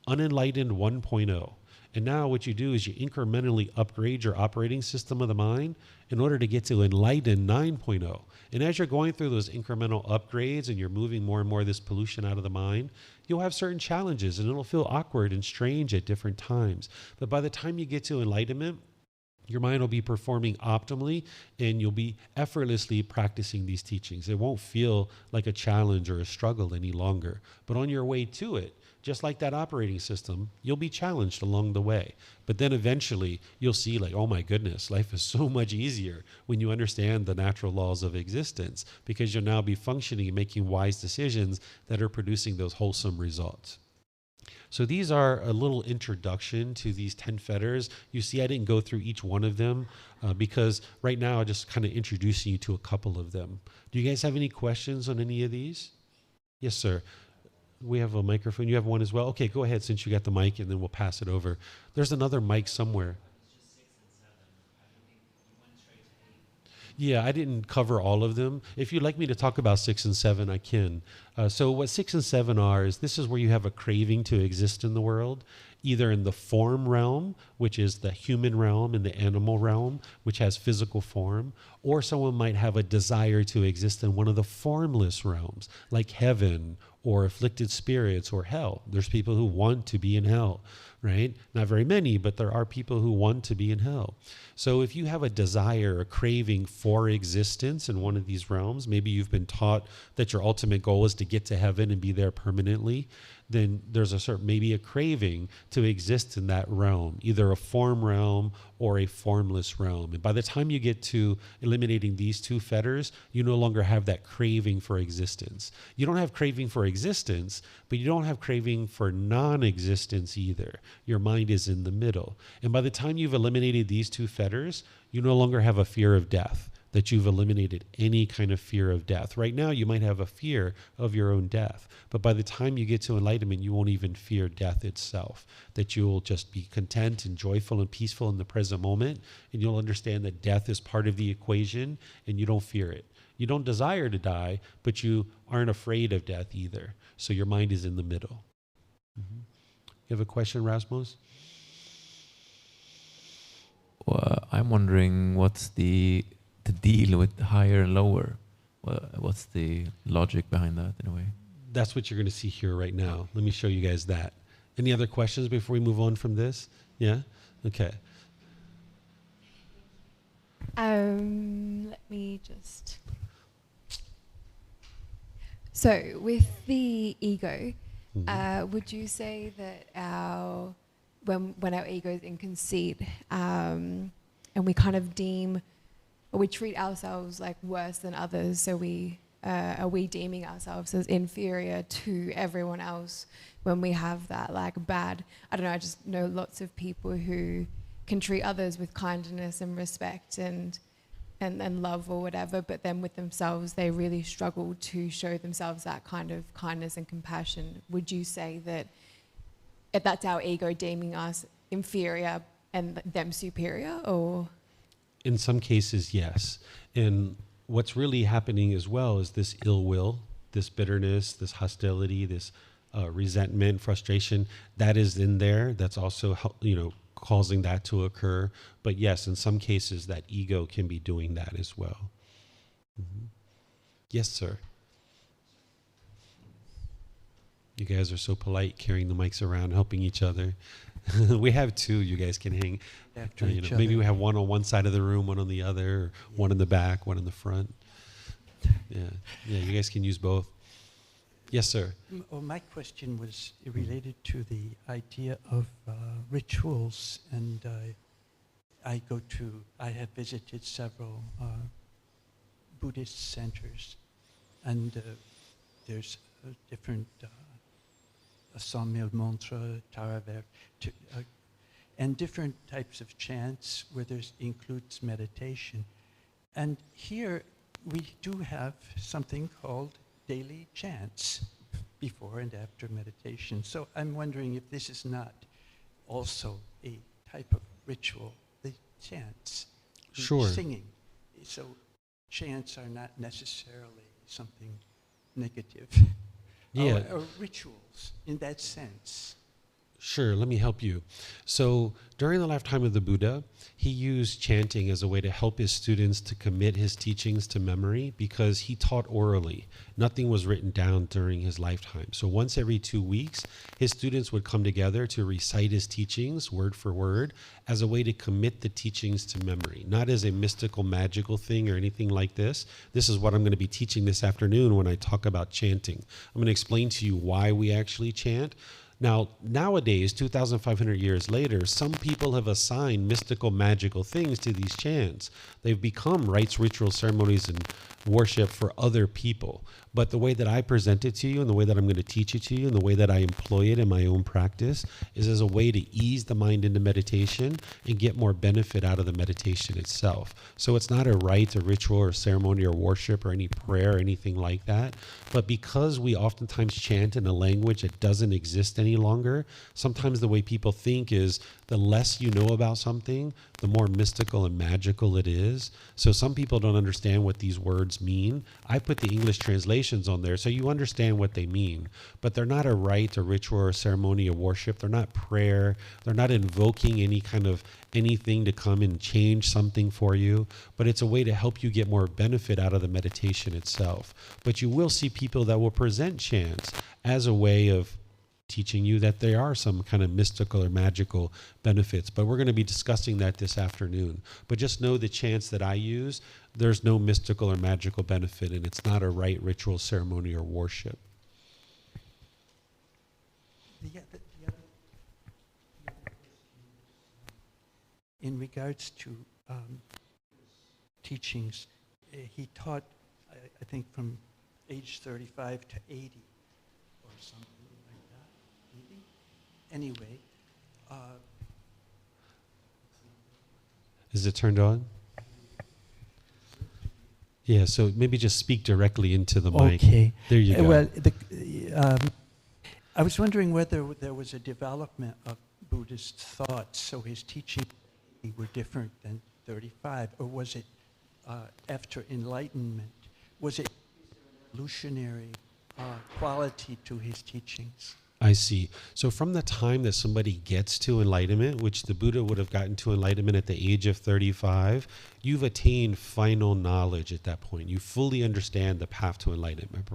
unenlightened 1.0. And now what you do is you incrementally upgrade your operating system of the mind in order to get to enlightened 9.0. And as you're going through those incremental upgrades and you're moving more and more of this pollution out of the mind, you'll have certain challenges and it'll feel awkward and strange at different times. But by the time you get to enlightenment, your mind will be performing optimally and you'll be effortlessly practicing these teachings. It won't feel like a challenge or a struggle any longer. But on your way to it, just like that operating system, you'll be challenged along the way. But then eventually you'll see like, oh my goodness, life is so much easier when you understand the natural laws of existence, because you'll now be functioning and making wise decisions that are producing those wholesome results. So these are a little introduction to these 10 fetters. You see, I didn't go through each one of them because right now I'm just kind of introducing you to a couple of them. Do you guys have any questions on any of these? Yes, sir. We have a microphone. You have one as well? Okay, go ahead since you got the mic and then we'll pass it over. There's another mic somewhere. Yeah, I didn't cover all of them. If you'd like me to talk about 6 and 7, I can. So what 6 and 7 are is this is where you have a craving to exist in the world, either in the form realm, which is the human realm, and the animal realm, which has physical form, or someone might have a desire to exist in one of the formless realms, like heaven or afflicted spirits or hell. There's people who want to be in hell, right? Not very many, but there are people who want to be in hell. So if you have a desire, a craving for existence in one of these realms, maybe you've been taught that your ultimate goal is to get to heaven and be there permanently, then there's maybe a craving to exist in that realm, either a form realm or a formless realm. And by the time you get to eliminating these two fetters, you no longer have that craving for existence. You don't have craving for existence, but you don't have craving for non-existence either. Your mind is in the middle. And by the time you've eliminated these two fetters, you no longer have a fear of death, that you've eliminated any kind of fear of death. Right now, you might have a fear of your own death, but by the time you get to enlightenment, you won't even fear death itself, that you will just be content and joyful and peaceful in the present moment, and you'll understand that death is part of the equation, and you don't fear it. You don't desire to die, but you aren't afraid of death either, so your mind is in the middle. You have a question, Rasmus? Well, I'm wondering what's the deal with higher and lower? What's the logic behind that in a way? That's what you're going to see here right now. Let me show you guys that. Any other questions before we move on from this? Yeah? Okay. Let me just... So, with the ego, would you say that when our ego is in conceit, and we kind of deem, or we treat ourselves like worse than others, so are we deeming ourselves as inferior to everyone else when we have that like bad, I don't know, I just know lots of people who can treat others with kindness and respect and love or whatever, but then with themselves they really struggle to show themselves that kind of kindness and compassion. Would you say that that's our ego deeming us inferior and them superior, or? In some cases, yes. And what's really happening as well is this ill will, this bitterness, this hostility, this resentment, frustration, that is in there. That's also, causing that to occur. But yes, in some cases, that ego can be doing that as well. Yes, sir. You guys are so polite, carrying the mics around, helping each other. We have two. You guys can hang After each other. Maybe we have one on one side of the room, one on the other, or one in the back, one in the front. Yeah, you guys can use both. Yes, sir. My question was related to the idea of rituals, and I have visited several Buddhist centers, and there's different 100 000 mantras, Taraver, and different types of chants where includes meditation. And here we do have something called daily chants before and after meditation. So I'm wondering if this is not also a type of ritual, the chants, the Sure. singing. So chants are not necessarily something negative. Yeah. Or rituals in that sense. Sure, let me help you. So during the lifetime of the Buddha, he used chanting as a way to help his students to commit his teachings to memory because he taught orally. Nothing was written down during his lifetime. So once every 2 weeks, his students would come together to recite his teachings word for word as a way to commit the teachings to memory, not as a mystical, magical thing or anything like this. This is what I'm going to be teaching this afternoon when I talk about chanting. I'm going to explain to you why we actually chant. Now, nowadays, 2,500 years later, some people have assigned mystical, magical things to these chants. They've become rites, rituals, ceremonies, and worship for other people. But the way that I present it to you and the way that I'm going to teach it to you and the way that I employ it in my own practice is as a way to ease the mind into meditation and get more benefit out of the meditation itself. So it's not a rite, a ritual, or ceremony, or worship, or any prayer, or anything like that. But because we oftentimes chant in a language that doesn't exist any longer, sometimes the way people think is the less you know about something, the more mystical and magical it is. So some people don't understand what these words mean. I put the English translations on there so you understand what they mean. But they're not a rite, a ritual, or a ceremony, or worship. They're not prayer. They're not invoking any kind of anything to come and change something for you. But it's a way to help you get more benefit out of the meditation itself. But you will see people that will present chants as a way of teaching you that there are some kind of mystical or magical benefits. But we're going to be discussing that this afternoon. But just know the chants that I use, there's no mystical or magical benefit, and it's not a rite, ritual, ceremony, or worship. The other in regards to teachings, he taught, I think, from age 35 to 80 or something. Anyway, Is it turned on? Yeah, so maybe just speak directly into the mic. okay. There you go. Well, I was wondering whether there was a development of Buddhist thought, so his teachings were different than 35, or was it after Enlightenment? Was it evolutionary quality to his teachings? I see. So from the time that somebody gets to enlightenment, which the Buddha would have gotten to enlightenment at the age of 35, you've attained final knowledge at that point. You fully understand the path to enlightenment,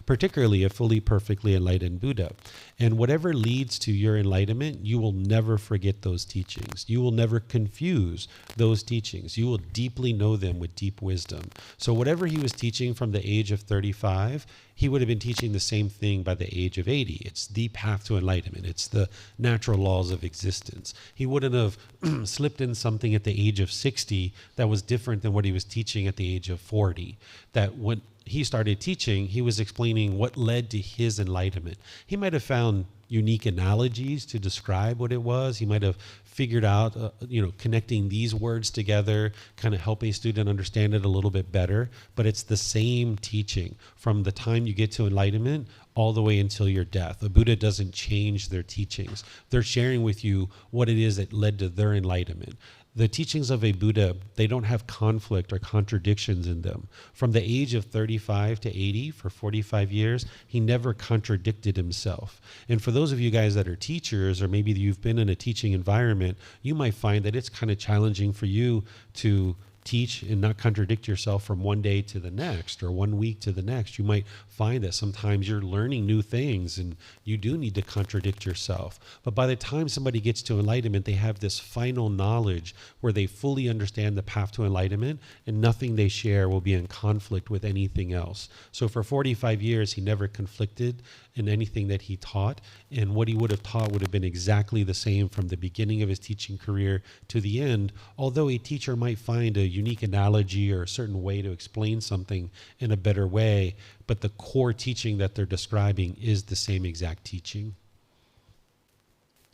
particularly a fully perfectly enlightened Buddha. And whatever leads to your enlightenment, you will never forget those teachings. You will never confuse those teachings. You will deeply know them with deep wisdom. So whatever he was teaching from the age of 35, he would have been teaching the same thing by the age of 80. It's the path to enlightenment. It's the natural laws of existence. He wouldn't have slipped in something at the age of 60 that was different than what he was teaching at the age of 40. That when he started teaching, he was explaining what led to his enlightenment. He might have found unique analogies to describe what it was. He might have figured out, connecting these words together, kind of helping a student understand it a little bit better. But it's the same teaching from the time you get to enlightenment all the way until your death. The Buddha doesn't change their teachings. They're sharing with you what it is that led to their enlightenment. The teachings of a Buddha, they don't have conflict or contradictions in them. From the age of 35 to 80, for 45 years, he never contradicted himself. And for those of you guys that are teachers, or maybe you've been in a teaching environment, you might find that it's kind of challenging for you to teach and not contradict yourself from one day to the next or 1 week to the next. You might find that sometimes you're learning new things and you do need to contradict yourself. But by the time somebody gets to enlightenment, they have this final knowledge where they fully understand the path to enlightenment, and nothing they share will be in conflict with anything else. So for 45 years, he never conflicted in anything that he taught, and what he would have taught would have been exactly the same from the beginning of his teaching career to the end, although a teacher might find a unique analogy or a certain way to explain something in a better way, but the core teaching that they're describing is the same exact teaching.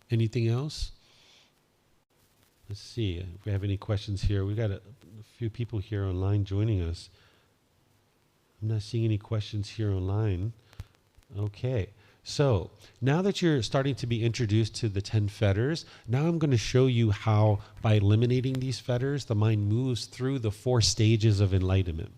Anything else? Let's see if we have any questions here. We got a few people here online joining us. I'm not seeing any questions here online. Okay, so now that you're starting to be introduced to the 10 fetters, now I'm going to show you how, by eliminating these fetters, the mind moves through the 4 stages of enlightenment.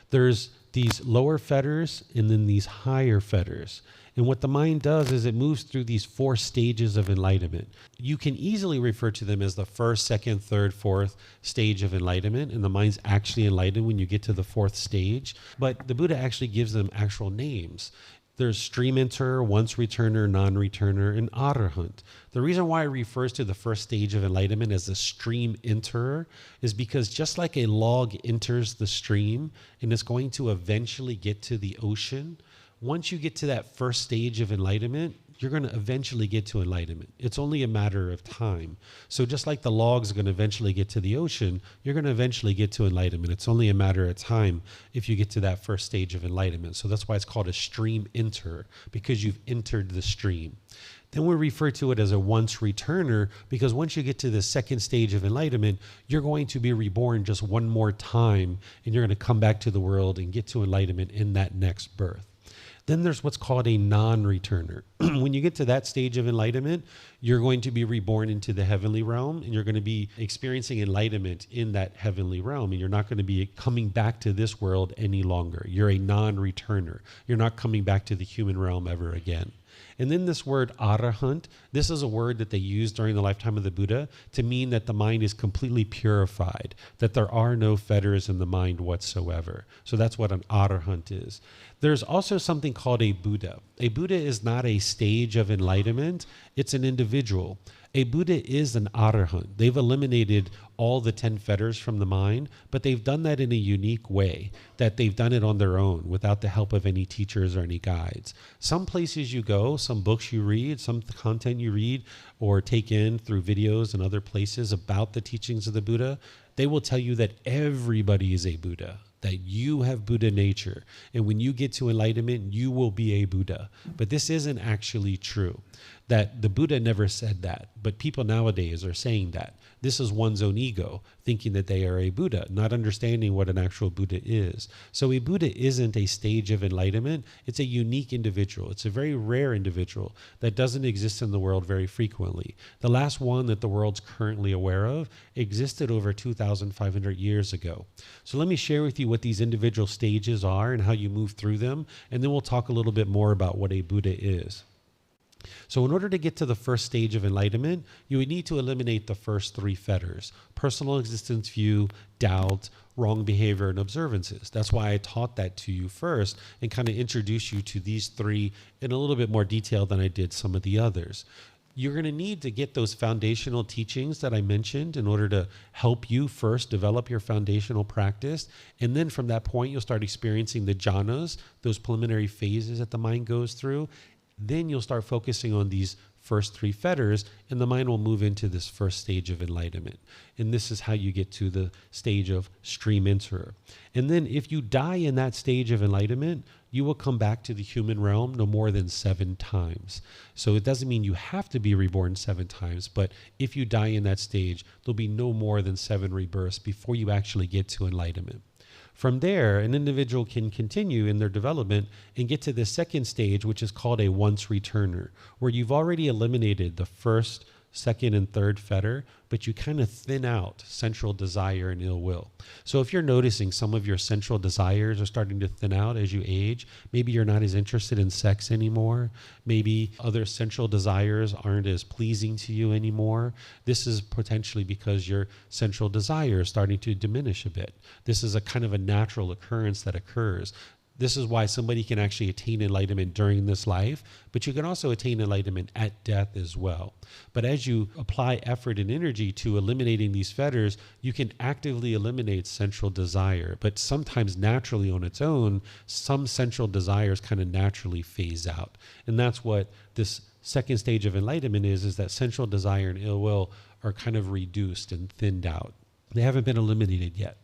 There's these lower fetters and then these higher fetters. And what the mind does is it moves through these 4 stages of enlightenment. You can easily refer to them as the first, second, third, fourth stage of enlightenment, and the mind's actually enlightened when you get to the 4th stage. But the Buddha actually gives them actual names. There's stream enterer, once returner, non-returner, and arahant. The reason why it refers to the first stage of enlightenment as the stream enterer is because just like a log enters the stream and is going to eventually get to the ocean, once you get to that first stage of enlightenment, you're going to eventually get to enlightenment. It's only a matter of time. So just like the log's going to eventually get to the ocean, you're going to eventually get to enlightenment. It's only a matter of time if you get to that first stage of enlightenment. So that's why it's called a stream enterer, because you've entered the stream. Then we refer to it as a once returner, because once you get to the 2nd stage of enlightenment, you're going to be reborn just one more time, and you're going to come back to the world and get to enlightenment in that next birth. Then there's what's called a non-returner. When you get to that stage of enlightenment, you're going to be reborn into the heavenly realm, and you're going to be experiencing enlightenment in that heavenly realm, and you're not going to be coming back to this world any longer. You're a non-returner. You're not coming back to the human realm ever again. And then this word arahant, this is a word that they used during the lifetime of the Buddha to mean that the mind is completely purified, that there are no fetters in the mind whatsoever. So that's what an arahant is. There's also something called a Buddha. A Buddha is not a stage of enlightenment, it's an individual. A Buddha is an arahant. They've eliminated all the 10 fetters from the mind, but they've done that in a unique way, that they've done it on their own without the help of any teachers or any guides. Some places you go, some books you read, some content you read or take in through videos and other places about the teachings of the Buddha, they will tell you that everybody is a Buddha, that you have Buddha nature. And when you get to enlightenment, you will be a Buddha. But this isn't actually true. That the Buddha never said that, but people nowadays are saying that. This is one's own ego, thinking that they are a Buddha, not understanding what an actual Buddha is. So a Buddha isn't a stage of enlightenment, it's a unique individual. It's a very rare individual that doesn't exist in the world very frequently. The last one that the world's currently aware of existed over 2,500 years ago. So let me share with you what these individual stages are and how you move through them, and then we'll talk a little bit more about what a Buddha is. So in order to get to the first stage of enlightenment, you would need to eliminate the first three fetters: personal existence view, doubt, wrong behavior, and observances. That's why I taught that to you first and kind of introduce you to these three in a little bit more detail than I did some of the others. You're going to need to get those foundational teachings that I mentioned in order to help you first develop your foundational practice. And then from that point, you'll start experiencing the jhanas, those preliminary phases that the mind goes through. Then you'll start focusing on these first three fetters, and the mind will move into this first stage of enlightenment. And this is how you get to the stage of stream enterer. And then if you die in that stage of enlightenment, you will come back to the human realm no more than 7 times. So it doesn't mean you have to be reborn 7 times, but if you die in that stage, there'll be no more than 7 rebirths before you actually get to enlightenment. From there, an individual can continue in their development and get to the second stage, which is called a once returner, where you've already eliminated the first, second, and third fetter, but you kind of thin out central desire and ill will. So if you're noticing some of your central desires are starting to thin out as you age, maybe you're not as interested in sex anymore, maybe other central desires aren't as pleasing to you anymore, this is potentially because your central desire is starting to diminish a bit. This is a kind of a natural occurrence that occurs. This is why somebody can actually attain enlightenment during this life, but you can also attain enlightenment at death as well. But as you apply effort and energy to eliminating these fetters, you can actively eliminate central desire. But sometimes naturally on its own, some central desires kind of naturally phase out. And that's what this second stage of enlightenment is that central desire and ill will are kind of reduced and thinned out. They haven't been eliminated yet.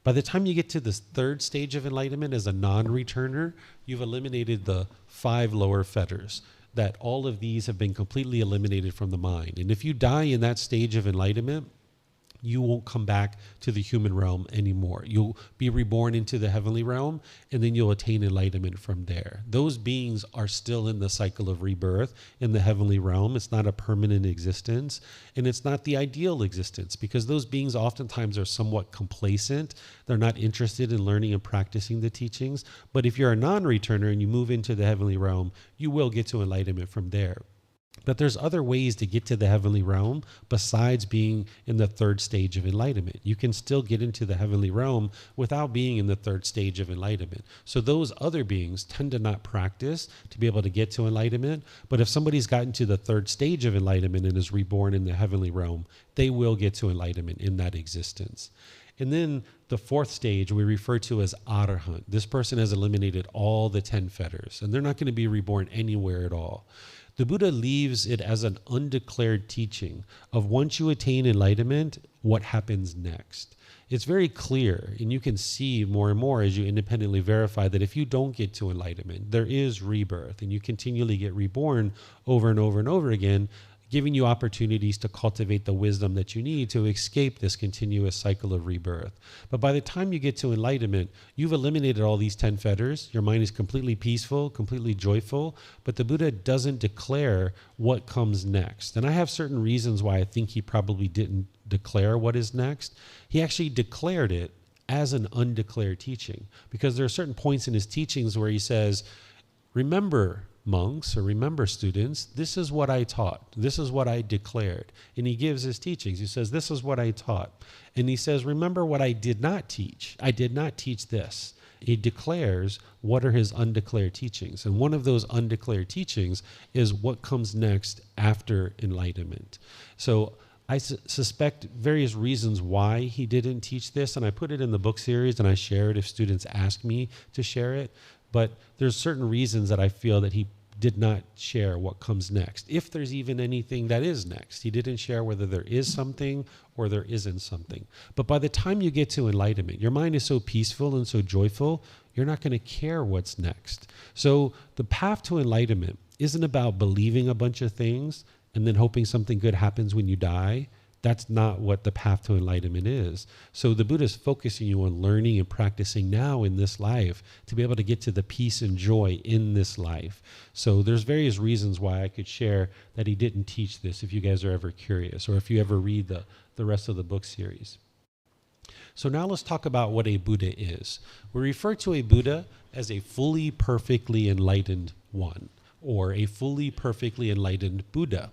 By the time you get to this third stage of enlightenment as a non-returner, you've eliminated the 5 lower fetters, that all of these have been completely eliminated from the mind. And if you die in that stage of enlightenment, you won't come back to the human realm anymore. You'll be reborn into the heavenly realm, and then you'll attain enlightenment from there. Those beings are still in the cycle of rebirth in the heavenly realm. It's not a permanent existence, and it's not the ideal existence, because those beings oftentimes are somewhat complacent. They're not interested in learning and practicing the teachings. But if you're a non-returner and you move into the heavenly realm, you will get to enlightenment from there. But there's other ways to get to the heavenly realm besides being in the third stage of enlightenment. You can still get into the heavenly realm without being in the third stage of enlightenment. So those other beings tend to not practice to be able to get to enlightenment. But if somebody's gotten to the third stage of enlightenment and is reborn in the heavenly realm, they will get to enlightenment in that existence. And then the fourth stage we refer to as arahant. This person has eliminated all the 10 fetters, and they're not going to be reborn anywhere at all. The Buddha leaves it as an undeclared teaching of once you attain enlightenment, what happens next. It's very clear, and you can see more and more as you independently verify that if you don't get to enlightenment, there is rebirth, and you continually get reborn over and over and over again, giving you opportunities to cultivate the wisdom that you need to escape this continuous cycle of rebirth. But by the time you get to enlightenment, you've eliminated all these 10 fetters. Your mind is completely peaceful, completely joyful, but the Buddha doesn't declare what comes next. And I have certain reasons why I think he probably didn't declare what is next. He actually declared it as an undeclared teaching, because there are certain points in his teachings where he says, remember, monks, or remember, students, this is what I taught. This is what I declared. And he gives his teachings. He says, this is what I taught. And he says, remember what I did not teach. I did not teach this. He declares what are his undeclared teachings. And one of those undeclared teachings is what comes next after enlightenment. So I suspect various reasons why he didn't teach this, and I put it in the book series and I share it if students ask me to share it. But there's certain reasons that I feel that he did not share what comes next. If there's even anything that is next. He didn't share whether there is something or there isn't something. But by the time you get to enlightenment, your mind is so peaceful and so joyful, you're not going to care what's next. So the path to enlightenment isn't about believing a bunch of things and then hoping something good happens when you die. That's not what the path to enlightenment is. So the Buddha is focusing you on learning and practicing now in this life to be able to get to the peace and joy in this life. So there's various reasons why I could share that he didn't teach this if you guys are ever curious, or if you ever read the rest of the book series. So now let's talk about what a Buddha is. We refer to a Buddha as a fully, perfectly enlightened one, or a fully perfectly enlightened Buddha.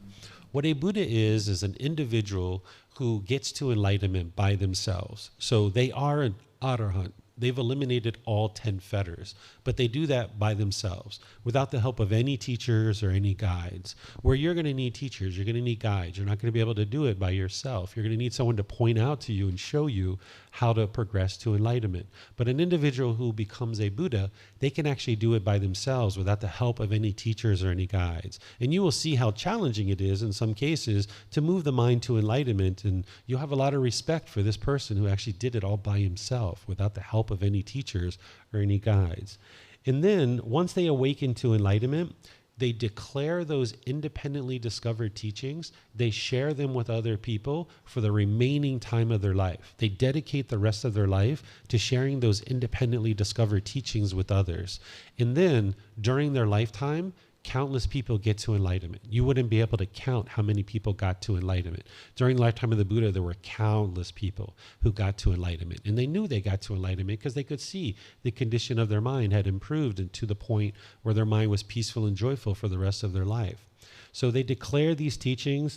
What a Buddha is an individual who gets to enlightenment by themselves. So they are an arahant. They've eliminated all 10 fetters, but they do that by themselves without the help of any teachers or any guides. Where you're going to need teachers, you're going to need guides. You're not going to be able to do it by yourself. You're going to need someone to point out to you and show you how to progress to enlightenment. But an individual who becomes a Buddha, they can actually do it by themselves without the help of any teachers or any guides. And you will see how challenging it is in some cases to move the mind to enlightenment, and you'll have a lot of respect for this person who actually did it all by himself without the help of any teachers or any guides. And then once they awaken to enlightenment, they declare those independently discovered teachings. They share them with other people for the remaining time of their life. They dedicate the rest of their life to sharing those independently discovered teachings with others. And then during their lifetime, countless people get to enlightenment. You wouldn't be able to count how many people got to enlightenment. During the lifetime of the Buddha, there were countless people who got to enlightenment. And they knew they got to enlightenment because they could see the condition of their mind had improved and to the point where their mind was peaceful and joyful for the rest of their life. So they declare these teaching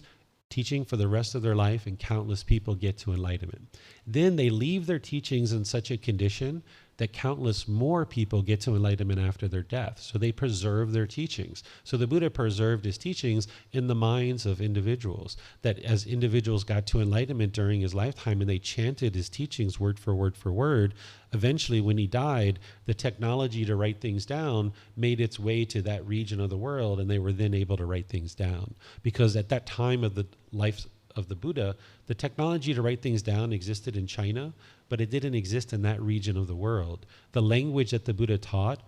for the rest of their life, and countless people get to enlightenment. Then they leave their teachings in such a condition that countless more people get to enlightenment after their death. So they preserve their teachings. So the Buddha preserved his teachings in the minds of individuals, that as individuals got to enlightenment during his lifetime and they chanted his teachings word for word for word, eventually when he died, the technology to write things down made its way to that region of the world, and they were then able to write things down. Because at that time of the life of the Buddha, the technology to write things down existed in China, but it didn't exist in that region of the world. The language that the Buddha taught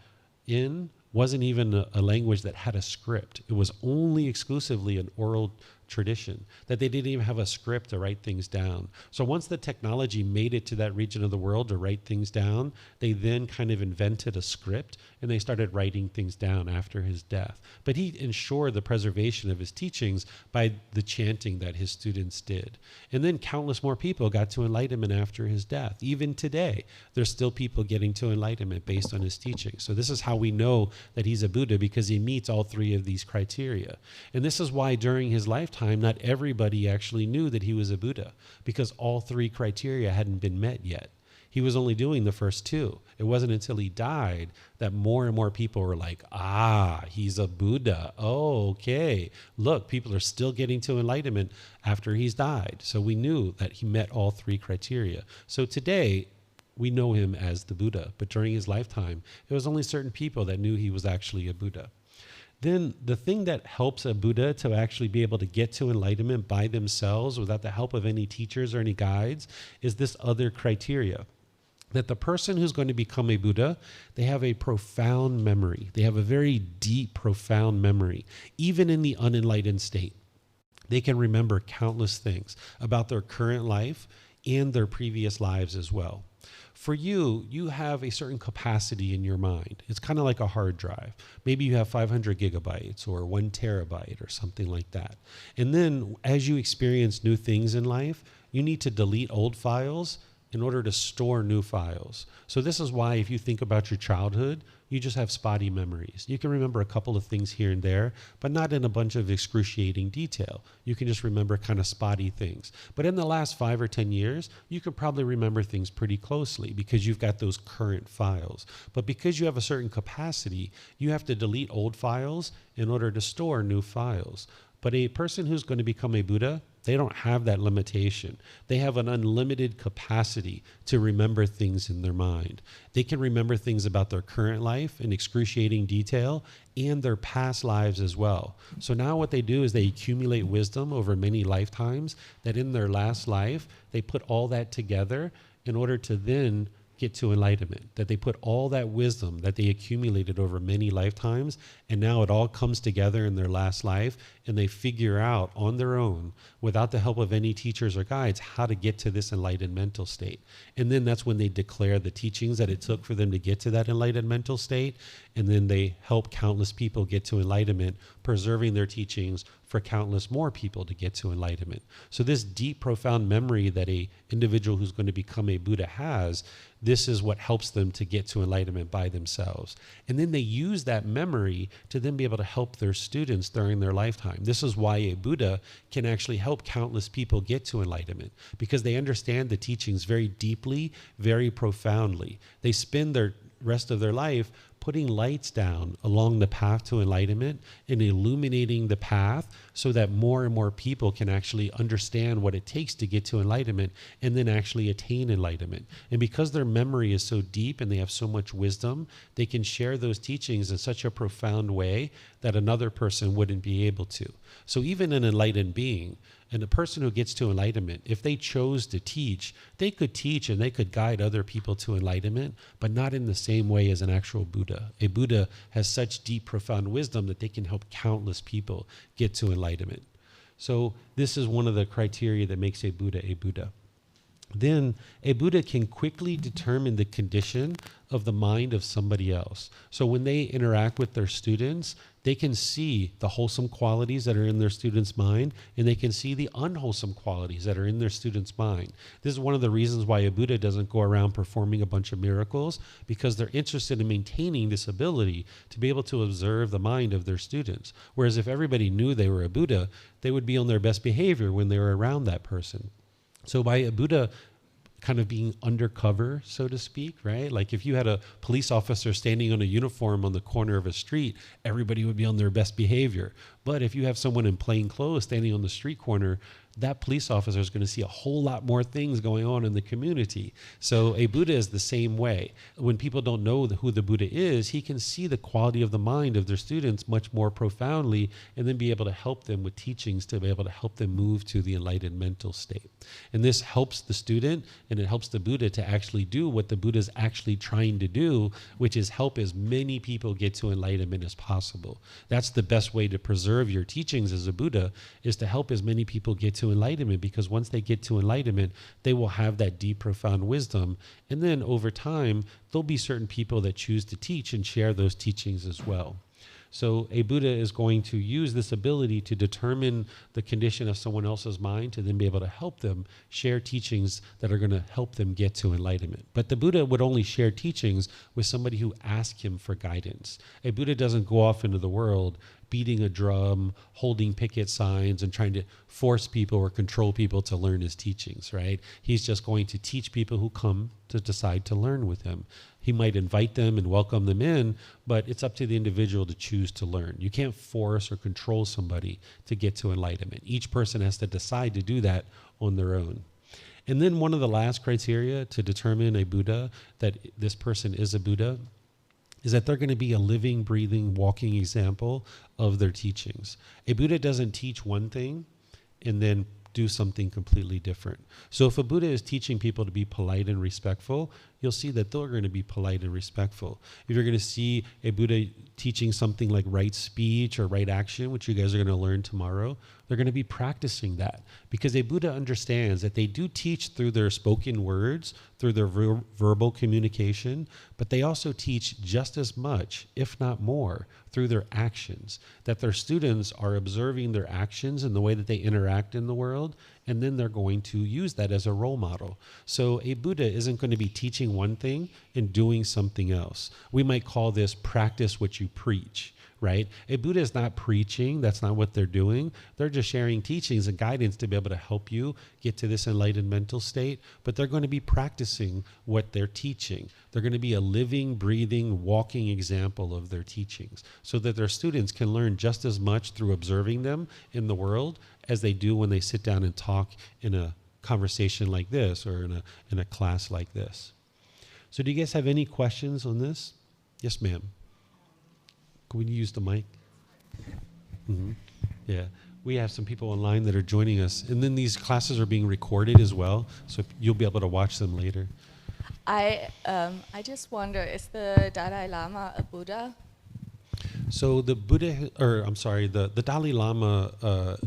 in wasn't even a language that had a script. It was only exclusively an oral tradition, that they didn't even have a script to write things down. So once the technology made it to that region of the world to write things down, they then kind of invented a script and they started writing things down after his death. But he ensured the preservation of his teachings by the chanting that his students did. And then countless more people got to enlightenment after his death. Even today, there's still people getting to enlightenment based on his teachings. So this is how we know that he's a Buddha, because he meets all three of these criteria. And this is why during his lifetime, not everybody actually knew that he was a Buddha, because all three criteria hadn't been met yet. He was only doing the first two. It wasn't until he died that more and more people were like, he's a Buddha. Oh, okay. Look, people are still getting to enlightenment after he's died. So we knew that he met all three criteria. So today, we know him as the Buddha, but during his lifetime, it was only certain people that knew he was actually a Buddha. Then the thing that helps a Buddha to actually be able to get to enlightenment by themselves without the help of any teachers or any guides is this other criteria. That the person who's going to become a Buddha, they have a profound memory. They have a very deep, profound memory, even in the unenlightened state. They can remember countless things about their current life and their previous lives as well. For you, you have a certain capacity in your mind. It's kind of like a hard drive. Maybe you have 500 gigabytes or 1 terabyte or something like that. And then as you experience new things in life, you need to delete old files in order to store new files. So this is why if you think about your childhood, you just have spotty memories. You can remember a couple of things here and there, but not in a bunch of excruciating detail. You can just remember kind of spotty things. But in the last 5 or 10 years, you could probably remember things pretty closely because you've got those current files. But because you have a certain capacity, you have to delete old files in order to store new files. But a person who's going to become a Buddha, they don't have that limitation. They have an unlimited capacity to remember things in their mind. They can remember things about their current life in excruciating detail and their past lives as well. So now what they do is they accumulate wisdom over many lifetimes, that in their last life, they put all that together in order to then get to enlightenment, that they put all that wisdom that they accumulated over many lifetimes, and now it all comes together in their last life, and they figure out on their own, without the help of any teachers or guides, how to get to this enlightened mental state. And then that's when they declare the teachings that it took for them to get to that enlightened mental state, and then they help countless people get to enlightenment, preserving their teachings for countless more people to get to enlightenment. So this deep, profound memory that a individual who's going to become a Buddha has, this is what helps them to get to enlightenment by themselves. And then they use that memory to then be able to help their students during their lifetime. This is why a Buddha can actually help countless people get to enlightenment, because they understand the teachings very deeply, very profoundly. They spend their rest of their life putting lights down along the path to enlightenment and illuminating the path so that more and more people can actually understand what it takes to get to enlightenment and then actually attain enlightenment. And because their memory is so deep and they have so much wisdom, they can share those teachings in such a profound way that another person wouldn't be able to. So even an enlightened being, and a person who gets to enlightenment, if they chose to teach, they could teach and they could guide other people to enlightenment, but not in the same way as an actual Buddha. A Buddha has such deep, profound wisdom that they can help countless people get to enlightenment. So this is one of the criteria that makes a Buddha a Buddha. Then a Buddha can quickly determine the condition of the mind of somebody else. So when they interact with their students, they can see the wholesome qualities that are in their student's mind, and they can see the unwholesome qualities that are in their student's mind. This is one of the reasons why a Buddha doesn't go around performing a bunch of miracles, because they're interested in maintaining this ability to be able to observe the mind of their students. Whereas if everybody knew they were a Buddha, they would be on their best behavior when they were around that person. So by a Buddha kind of being undercover, so to speak, right? Like if you had a police officer standing on a uniform on the corner of a street, everybody would be on their best behavior. But if you have someone in plain clothes standing on the street corner, that police officer is going to see a whole lot more things going on in the community. So a Buddha is the same way. When people don't know who the Buddha is, he can see the quality of the mind of their students much more profoundly, and then be able to help them with teachings to be able to help them move to the enlightened mental state. And this helps the student, and it helps the Buddha to actually do what the Buddha is actually trying to do, which is help as many people get to enlightenment as possible. That's the best way to preserve your teachings as a Buddha, is to help as many people get to enlightenment, because once they get to enlightenment, they will have that deep, profound wisdom. And then over time, there'll be certain people that choose to teach and share those teachings as well. So a Buddha is going to use this ability to determine the condition of someone else's mind to then be able to help them share teachings that are going to help them get to enlightenment. But the Buddha would only share teachings with somebody who asked him for guidance. A Buddha doesn't go off into the world beating a drum, holding picket signs, and trying to force people or control people to learn his teachings, right? He's just going to teach people who come to decide to learn with him. He might invite them and welcome them in, but it's up to the individual to choose to learn. You can't force or control somebody to get to enlightenment. Each person has to decide to do that on their own. And then one of the last criteria to determine a Buddha, that this person is a Buddha, is that they're going to be a living, breathing, walking example of their teachings. A Buddha doesn't teach one thing and then do something completely different. So if a Buddha is teaching people to be polite and respectful, you'll see that they're going to be polite and respectful. If you're going to see a Buddha teaching something like right speech or right action, which you guys are going to learn tomorrow, they're going to be practicing that, because a Buddha understands that they do teach through their spoken words, through their verbal communication, but they also teach just as much, if not more, through their actions, that their students are observing their actions and the way that they interact in the world, and then they're going to use that as a role model. So a Buddha isn't going to be teaching one thing and doing something else. We might call this practice what you preach, right? A Buddha is not preaching. That's not what they're doing. They're just sharing teachings and guidance to be able to help you get to this enlightened mental state, but they're going to be practicing what they're teaching. They're going to be a living, breathing, walking example of their teachings, so that their students can learn just as much through observing them in the world as they do when they sit down and talk in a conversation like this or in a class like this. So do you guys have any questions on this? Yes, ma'am. Can we use the mic? Mm-hmm. Yeah. We have some people online that are joining us. And then these classes are being recorded as well, so you'll be able to watch them later. I just wonder, is the Dalai Lama a Buddha? So the Buddha, the Dalai Lama,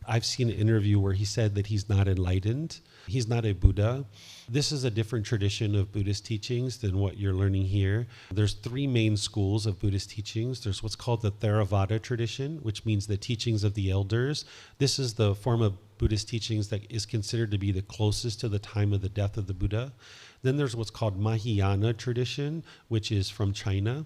I've seen an interview where he said that he's not enlightened, He's not a Buddha. This is a different tradition of Buddhist teachings than what you're learning here. There's three main schools of Buddhist teachings. There's what's called the Theravada tradition, which means the teachings of the elders. This is the form of Buddhist teachings that is considered to be the closest to the time of the death of the Buddha. Then there's what's called Mahayana tradition, which is from China.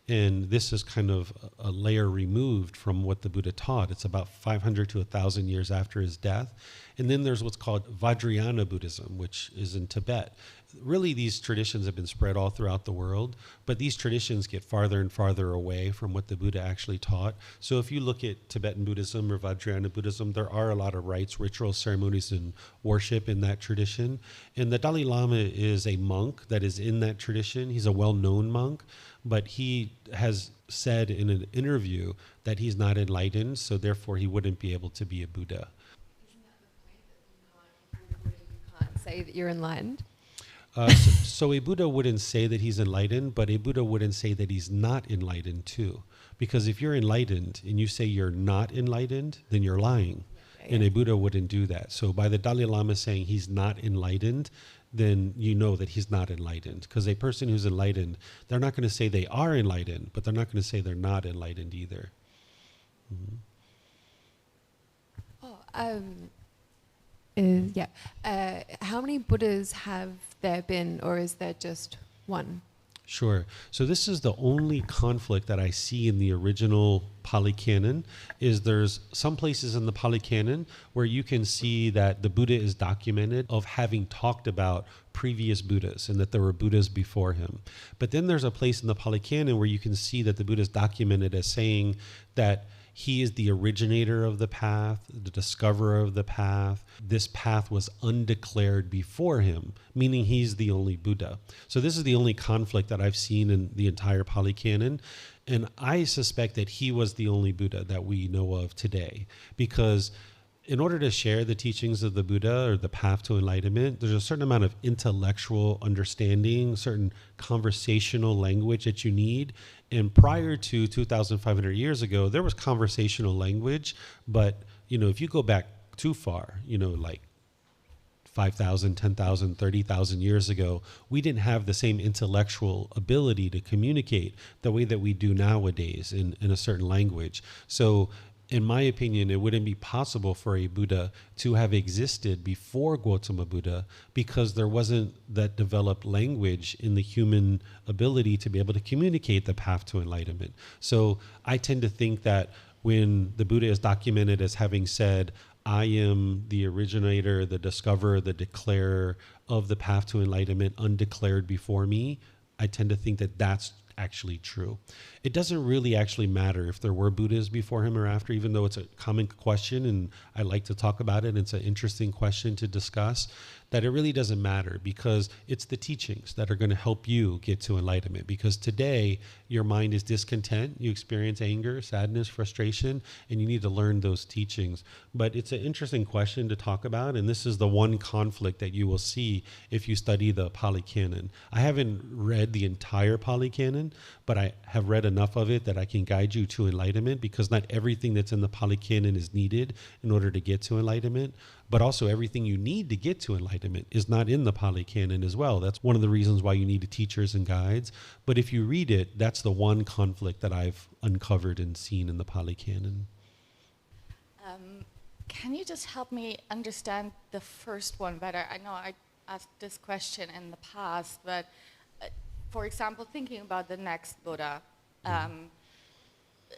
And this is kind of a layer removed from what the Buddha taught. It's about 500 to 1,000 years after his death. And then there's what's called Vajrayana Buddhism, which is in Tibet. Really, these traditions have been spread all throughout the world, but these traditions get farther and farther away from what the Buddha actually taught. So if you look at Tibetan Buddhism or Vajrayana Buddhism, there are a lot of rites, rituals, ceremonies, and worship in that tradition. And the Dalai Lama is a monk that is in that tradition. He's a well-known monk, but he has said in an interview that he's not enlightened, so therefore he wouldn't be able to be a Buddha. Isn't that the point that you can't say that you're enlightened? So a Buddha wouldn't say that he's enlightened, but a Buddha wouldn't say that he's not enlightened too. Because if you're enlightened and you say you're not enlightened, then you're lying. Yeah. And a Buddha wouldn't do that. So by the Dalai Lama saying he's not enlightened, then you know that he's not enlightened. Because a person who's enlightened, they're not going to say they are enlightened, but they're not going to say they're not enlightened either. Mm-hmm. How many Buddhas have there been, or is there just one? Sure. So this is the only conflict that I see in the original Pali Canon, is there's some places in the Pali Canon where you can see that the Buddha is documented of having talked about previous Buddhas and that there were Buddhas before him. But then there's a place in the Pali Canon where you can see that the Buddha is documented as saying that he is the originator of the path, the discoverer of the path. This path was undeclared before him, meaning he's the only Buddha. So this is the only conflict that I've seen in the entire Pali Canon. And I suspect that he was the only Buddha that we know of today, because in order to share the teachings of the Buddha or the path to enlightenment, there's a certain amount of intellectual understanding, certain conversational language that you need. And prior to 2,500 years ago, there was conversational language, but if you go back too far, like 5,000, 10,000, 30,000 years ago, we didn't have the same intellectual ability to communicate the way that we do nowadays in a certain language. So in my opinion, it wouldn't be possible for a Buddha to have existed before Gotama Buddha, because there wasn't that developed language in the human ability to be able to communicate the path to enlightenment. So I tend to think that when the Buddha is documented as having said, I am the originator, the discoverer, the declarer of the path to enlightenment undeclared before me, I tend to think that that's actually true. It doesn't really actually matter if there were Buddhas before him or after, even though it's a common question and I like to talk about it. It's an interesting question to discuss, that it really doesn't matter, because it's the teachings that are going to help you get to enlightenment. Because today your mind is discontent, you experience anger, sadness, frustration, and you need to learn those teachings. But it's an interesting question to talk about, and this is the one conflict that you will see if you study the Pali Canon. I haven't read the entire Pali Canon, but I have read enough of it that I can guide you to enlightenment, because not everything that's in the Pali Canon is needed in order to get to enlightenment. But also everything you need to get to enlightenment is not in the Pali Canon as well. That's one of the reasons why you need teachers and guides. But if you read it, that's the one conflict that I've uncovered and seen in the Pali Canon. Can you just help me understand the first one better? I know I asked this question in the past, but for example, thinking about the next Buddha,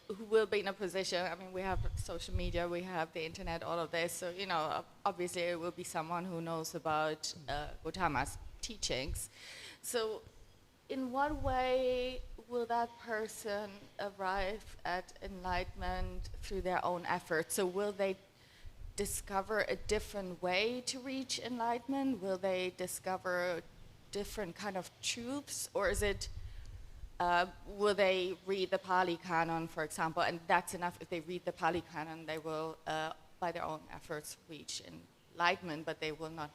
who will be in a position, we have social media, we have the internet, all of this, so, obviously it will be someone who knows about Gotama's teachings. So in what way will that person arrive at enlightenment through their own efforts? So will they discover a different way to reach enlightenment? Will they discover different kind of truths, or is it will they read the Pali Canon, for example, and that's enough? If they read the Pali Canon, they will, by their own efforts, reach enlightenment, but they will not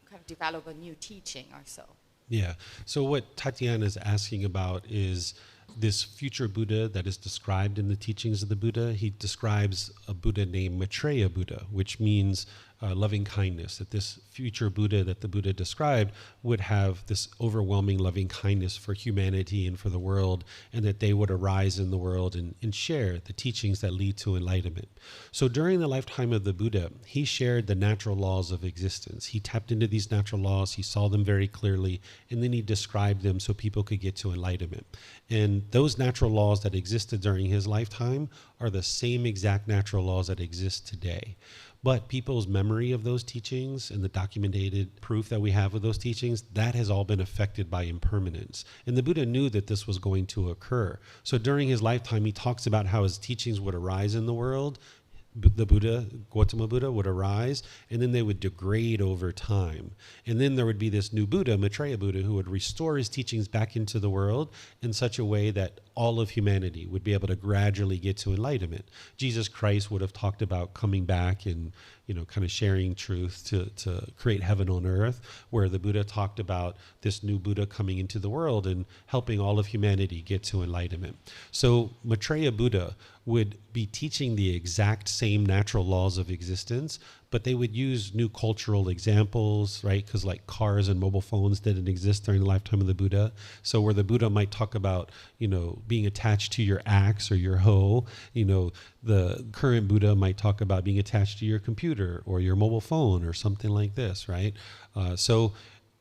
kind of develop a new teaching or so. Yeah. So what Tatiana is asking about is this future Buddha that is described in the teachings of the Buddha. He describes a Buddha named Maitreya Buddha, which means loving kindness, that this future Buddha that the Buddha described would have this overwhelming loving kindness for humanity and for the world, and that they would arise in the world and share the teachings that lead to enlightenment. So during the lifetime of the Buddha, he shared the natural laws of existence. He tapped into these natural laws, he saw them very clearly, and then he described them so people could get to enlightenment. And those natural laws that existed during his lifetime are the same exact natural laws that exist today. But people's memory of those teachings and the documented proof that we have of those teachings, that has all been affected by impermanence. And the Buddha knew that this was going to occur. So during his lifetime, he talks about how his teachings would arise in the world. The Buddha, Gotama Buddha, would arise, and then they would degrade over time. And then there would be this new Buddha, Maitreya Buddha, who would restore his teachings back into the world in such a way that all of humanity would be able to gradually get to enlightenment. Jesus Christ would have talked about coming back and, kind of sharing truth to create heaven on earth, where the Buddha talked about this new Buddha coming into the world and helping all of humanity get to enlightenment. So Maitreya Buddha would be teaching the exact same natural laws of existence, but they would use new cultural examples, right? Because like cars and mobile phones didn't exist during the lifetime of the Buddha. So where the Buddha might talk about, being attached to your axe or your hoe, the current Buddha might talk about being attached to your computer or your mobile phone or something like this, right? So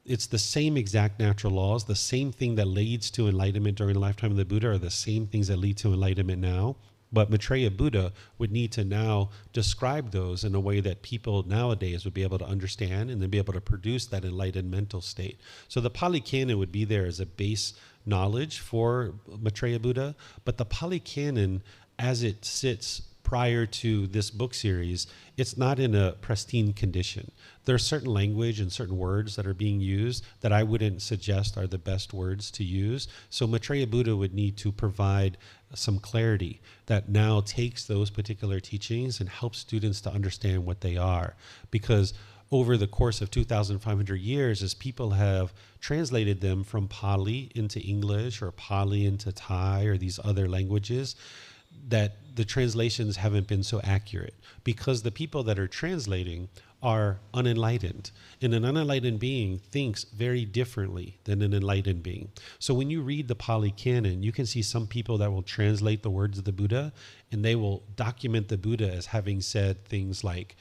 it's the same exact natural laws. The same thing that leads to enlightenment during the lifetime of the Buddha are the same things that lead to enlightenment now. But Maitreya Buddha would need to now describe those in a way that people nowadays would be able to understand and then be able to produce that enlightened mental state. So the Pali Canon would be there as a base knowledge for Maitreya Buddha, but the Pali Canon, as it sits prior to this book series, it's not in a pristine condition. There's certain language and certain words that are being used that I wouldn't suggest are the best words to use. So Maitreya Buddha would need to provide some clarity that now takes those particular teachings and helps students to understand what they are. Because over the course of 2,500 years, as people have translated them from Pali into English or Pali into Thai or these other languages, that the translations haven't been so accurate because the people that are translating are unenlightened. And an unenlightened being thinks very differently than an enlightened being. So when you read the Pali Canon, you can see some people that will translate the words of the Buddha and they will document the Buddha as having said things like,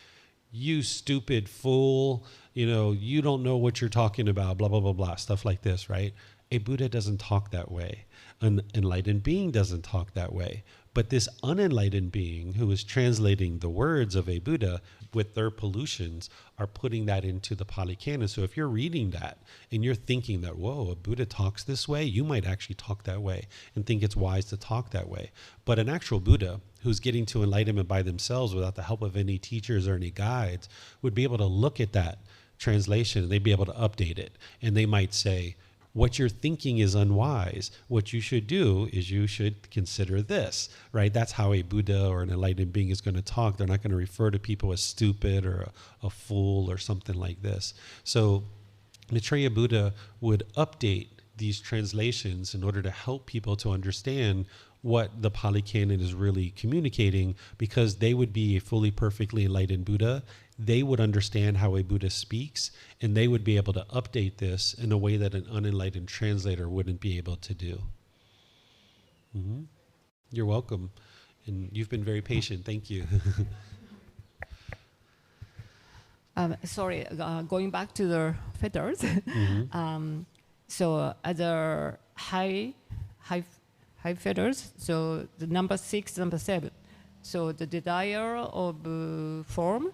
"You stupid fool, you don't know what you're talking about, blah, blah, blah, blah," stuff like this, right? A Buddha doesn't talk that way. An enlightened being doesn't talk that way. But this unenlightened being who is translating the words of a Buddha with their pollutions are putting that into the Pali Canon. So if you're reading that and you're thinking that, whoa, a Buddha talks this way, you might actually talk that way and think it's wise to talk that way. But an actual Buddha who's getting to enlightenment by themselves without the help of any teachers or any guides would be able to look at that translation and they'd be able to update it. And they might say, what you're thinking is unwise. What you should do is you should consider this, right? That's how a Buddha or an enlightened being is going to talk. They're not going to refer to people as stupid or a fool or something like this. So Maitreya Buddha would update these translations in order to help people to understand what the Pali Canon is really communicating, because they would be a fully perfectly enlightened Buddha. They would understand how a Buddha speaks, and they would be able to update this in a way that an unenlightened translator wouldn't be able to do. Mm-hmm. You're welcome. And you've been very patient. Thank you. Sorry, going back to the feathers. Mm-hmm. So other high feathers, so the number 6, number 7. So the desire of form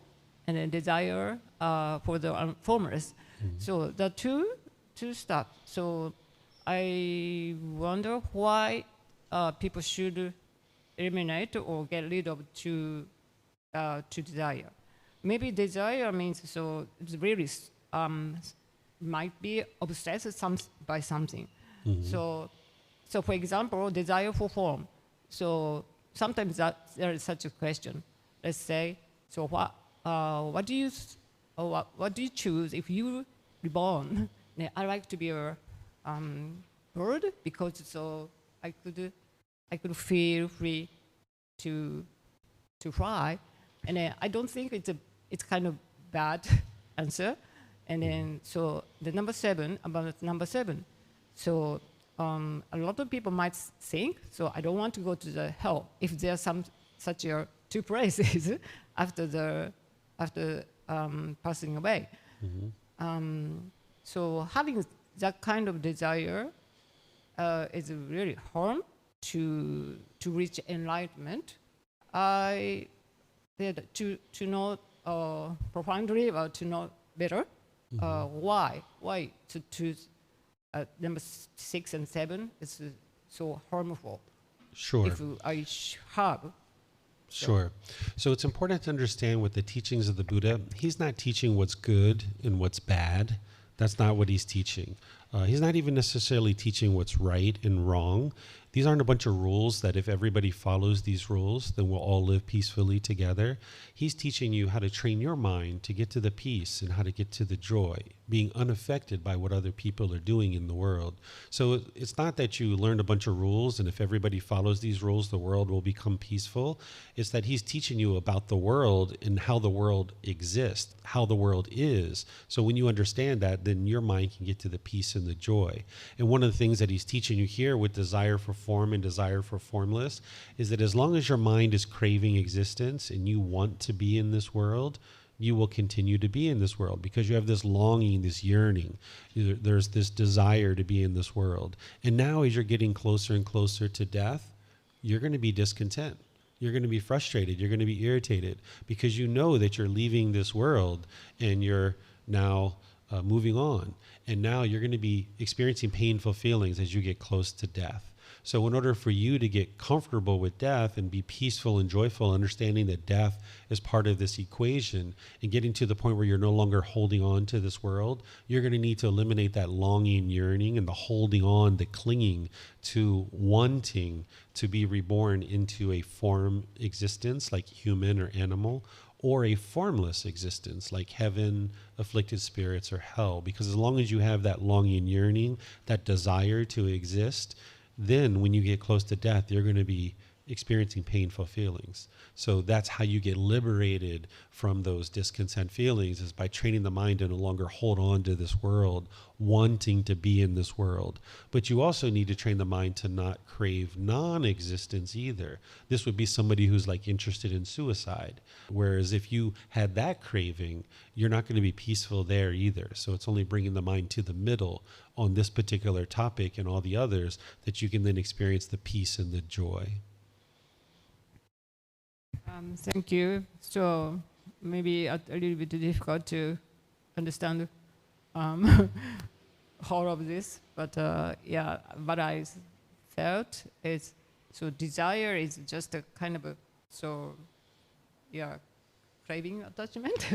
and the desire for the formless. Mm-hmm. So the two stuff. So I wonder why people should eliminate or get rid of two desire. Maybe desire means so it's really might be obsessed by something. Mm-hmm. So for example, desire for form. So sometimes there is such a question. Let's say, so what do you choose if you reborn? I like to be a bird because so I could feel free to fly, and I don't think it's kind of bad answer. And then, so the number 7, about number 7. So a lot of people might think, so I don't want to go to the hell if there's some such a 2 places after passing away. So having that kind of desire is really harm to reach enlightenment. I did to know profoundly or to know better why to choose number 6 and 7 is so harmful. Sure. If I have. Sure. So it's important to understand with the teachings of the Buddha, he's not teaching what's good and what's bad. That's not what he's teaching. He's not even necessarily teaching what's right and wrong. These aren't a bunch of rules that if everybody follows these rules, then we'll all live peacefully together. He's teaching you how to train your mind to get to the peace and how to get to the joy, being unaffected by what other people are doing in the world. So it's not that you learned a bunch of rules and if everybody follows these rules, the world will become peaceful. It's that he's teaching you about the world and how the world exists, how the world is. So when you understand that, then your mind can get to the peace and the joy. And one of the things that he's teaching you here with desire for form and desire for formless is that as long as your mind is craving existence and you want to be in this world, you will continue to be in this world because you have this longing, this yearning. There's this desire to be in this world. And now as you're getting closer and closer to death, you're going to be discontent. You're going to be frustrated. You're going to be irritated because you know that you're leaving this world and you're now moving on. And now you're going to be experiencing painful feelings as you get close to death. So in order for you to get comfortable with death and be peaceful and joyful, understanding that death is part of this equation and getting to the point where you're no longer holding on to this world, you're going to need to eliminate that longing, yearning, and the holding on, the clinging to wanting to be reborn into a form existence like human or animal, or a formless existence like heaven, afflicted spirits, or hell. Because as long as you have that longing, yearning, that desire to exist, then when you get close to death, you're going to be experiencing painful feelings. So that's how you get liberated from those discontent feelings, is by training the mind to no longer hold on to this world, wanting to be in this world. But you also need to train the mind to not crave non-existence either. This would be somebody who's like interested in suicide. Whereas if you had that craving, you're not going to be peaceful there either. So it's only bringing the mind to the middle on this particular topic and all the others that you can then experience the peace and the joy. Thank you. So maybe a little bit difficult to understand all of this, but yeah, what I felt is, so desire is just a kind of a, so yeah, craving attachment.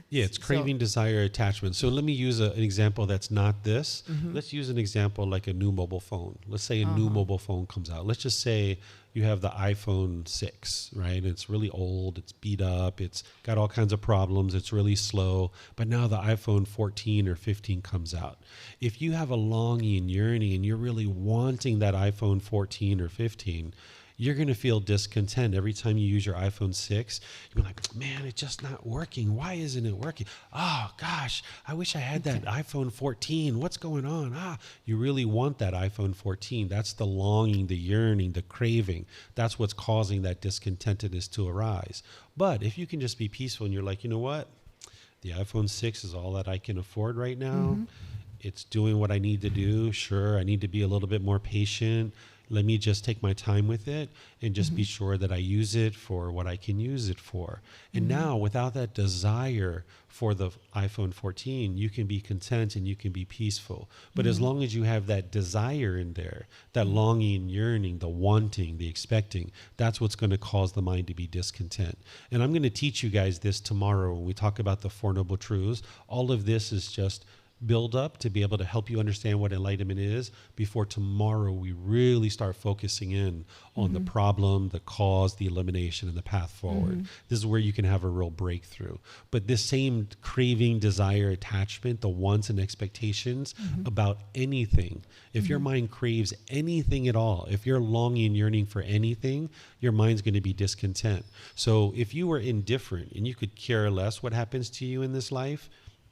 Yeah, it's craving, desire, attachment. So let me use an example that's not this. Let's use an example like a new mobile phone. Let's say a new mobile phone comes out. Let's just say you have the iPhone 6, right? And it's really old, it's beat up, it's got all kinds of problems, it's really slow. But now the iPhone 14 or 15 comes out. If you have a longing, yearning, and you're really wanting that iPhone 14 or 15, you're going to feel discontent every time you use your iPhone 6. You're like, man, it's just not working. Why isn't it working? Oh, gosh, I wish I had that iPhone 14. What's going on? You really want that iPhone 14. That's the longing, the yearning, the craving. That's what's causing that discontentedness to arise. But if you can just be peaceful and you're like, you know what? The iPhone 6 is all that I can afford right now. It's doing what I need to do. Sure, I need to be a little bit more patient. Let me just take my time with it and just be sure that I use it for what I can use it for. And now, without that desire for the iPhone 14, you can be content and you can be peaceful. But as long as you have that desire in there, that longing, yearning, the wanting, the expecting, that's what's going to cause the mind to be discontent. And I'm going to teach you guys this tomorrow when we talk about the Four Noble Truths. All of this is just build up to be able to help you understand what enlightenment is before tomorrow we really start focusing in on the problem, the cause, the elimination, and the path forward. This is where you can have a real breakthrough. But this same craving, desire, attachment, the wants and expectations about anything, if your mind craves anything at all, if you're longing and yearning for anything, your mind's going to be discontent. So if you were indifferent and you could care less what happens to you in this life,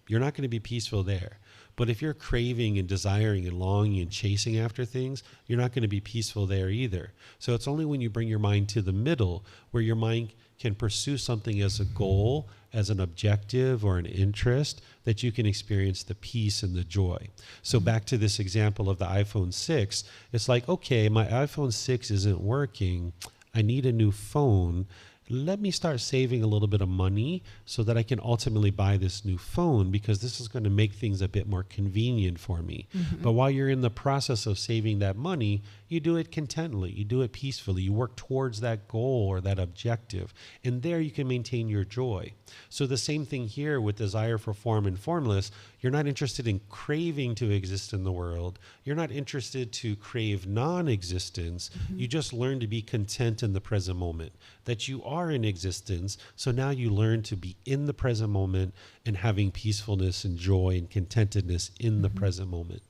you're not going to be peaceful there. But if you're craving and desiring and longing and chasing after things, you're not going to be peaceful there either. So it's only when you bring your mind to the middle where your mind can pursue something as a goal, as an objective or an interest, that you can experience the peace and the joy. So back to this example of the iPhone 6, it's like, okay, my iPhone 6 isn't working. I need a new phone. Let me start saving a little bit of money so that I can ultimately buy this new phone, because this is going to make things a bit more convenient for me. But while you're in the process of saving that money, you do it contently, you do it peacefully, you work towards that goal or that objective, and there you can maintain your joy. So the same thing here with desire for form and formless. You're not interested in craving to exist in the world. You're not interested to crave non-existence. You just learn to be content in the present moment, that you are in existence. So now you learn to be in the present moment and having peacefulness and joy and contentedness in the present moment.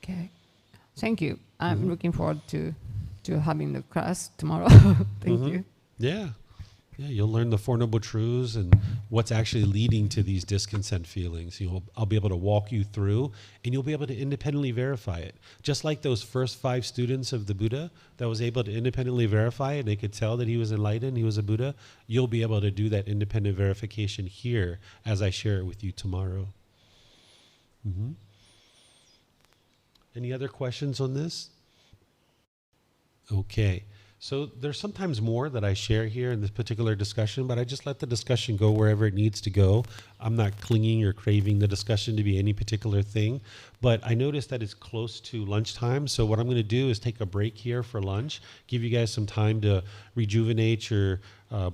Okay. Thank you. I'm looking forward to having the class tomorrow. Thank you. Yeah. Yeah, you'll learn the Four Noble Truths and what's actually leading to these discontent feelings. I'll be able to walk you through, and you'll be able to independently verify it. Just like those first 5 students of the Buddha that was able to independently verify it, they could tell that he was enlightened, he was a Buddha. You'll be able to do that independent verification here as I share it with you tomorrow. Any other questions on this? Okay. So there's sometimes more that I share here in this particular discussion, but I just let the discussion go wherever it needs to go. I'm not clinging or craving the discussion to be any particular thing, but I noticed that it's close to lunchtime. So what I'm going to do is take a break here for lunch, give you guys some time to rejuvenate your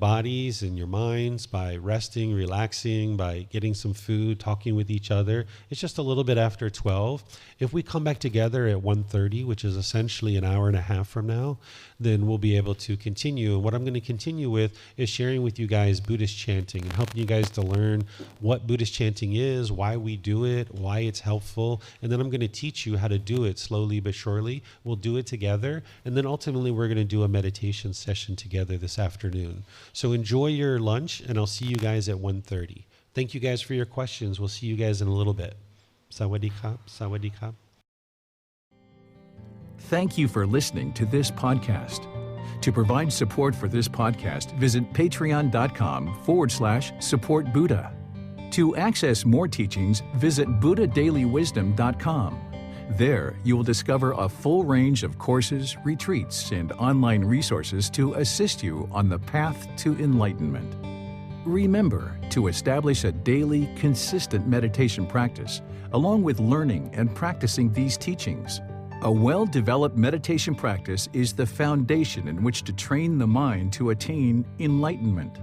bodies and your minds by resting, relaxing, by getting some food, talking with each other. It's just a little bit after 12. If we come back together at 1:30, which is essentially an hour and a half from now, then we'll be able to continue. And what I'm going to continue with is sharing with you guys Buddhist chanting and helping you guys to learn what Buddhist chanting is, why we do it, why it's helpful. And then I'm going to teach you how to do it slowly but surely. We'll do it together. And then ultimately we're going to do a meditation session together this afternoon. So enjoy your lunch, and I'll see you guys at 1:30. Thank you guys for your questions. We'll see you guys in a little bit. Sawadee krap, sawadee krap. Thank you for listening to this podcast. To provide support for this podcast, visit patreon.com/support Buddha. To access more teachings, visit buddhadailywisdom.com. There, you will discover a full range of courses, retreats, and online resources to assist you on the path to enlightenment. Remember to establish a daily, consistent meditation practice, along with learning and practicing these teachings. A well-developed meditation practice is the foundation in which to train the mind to attain enlightenment.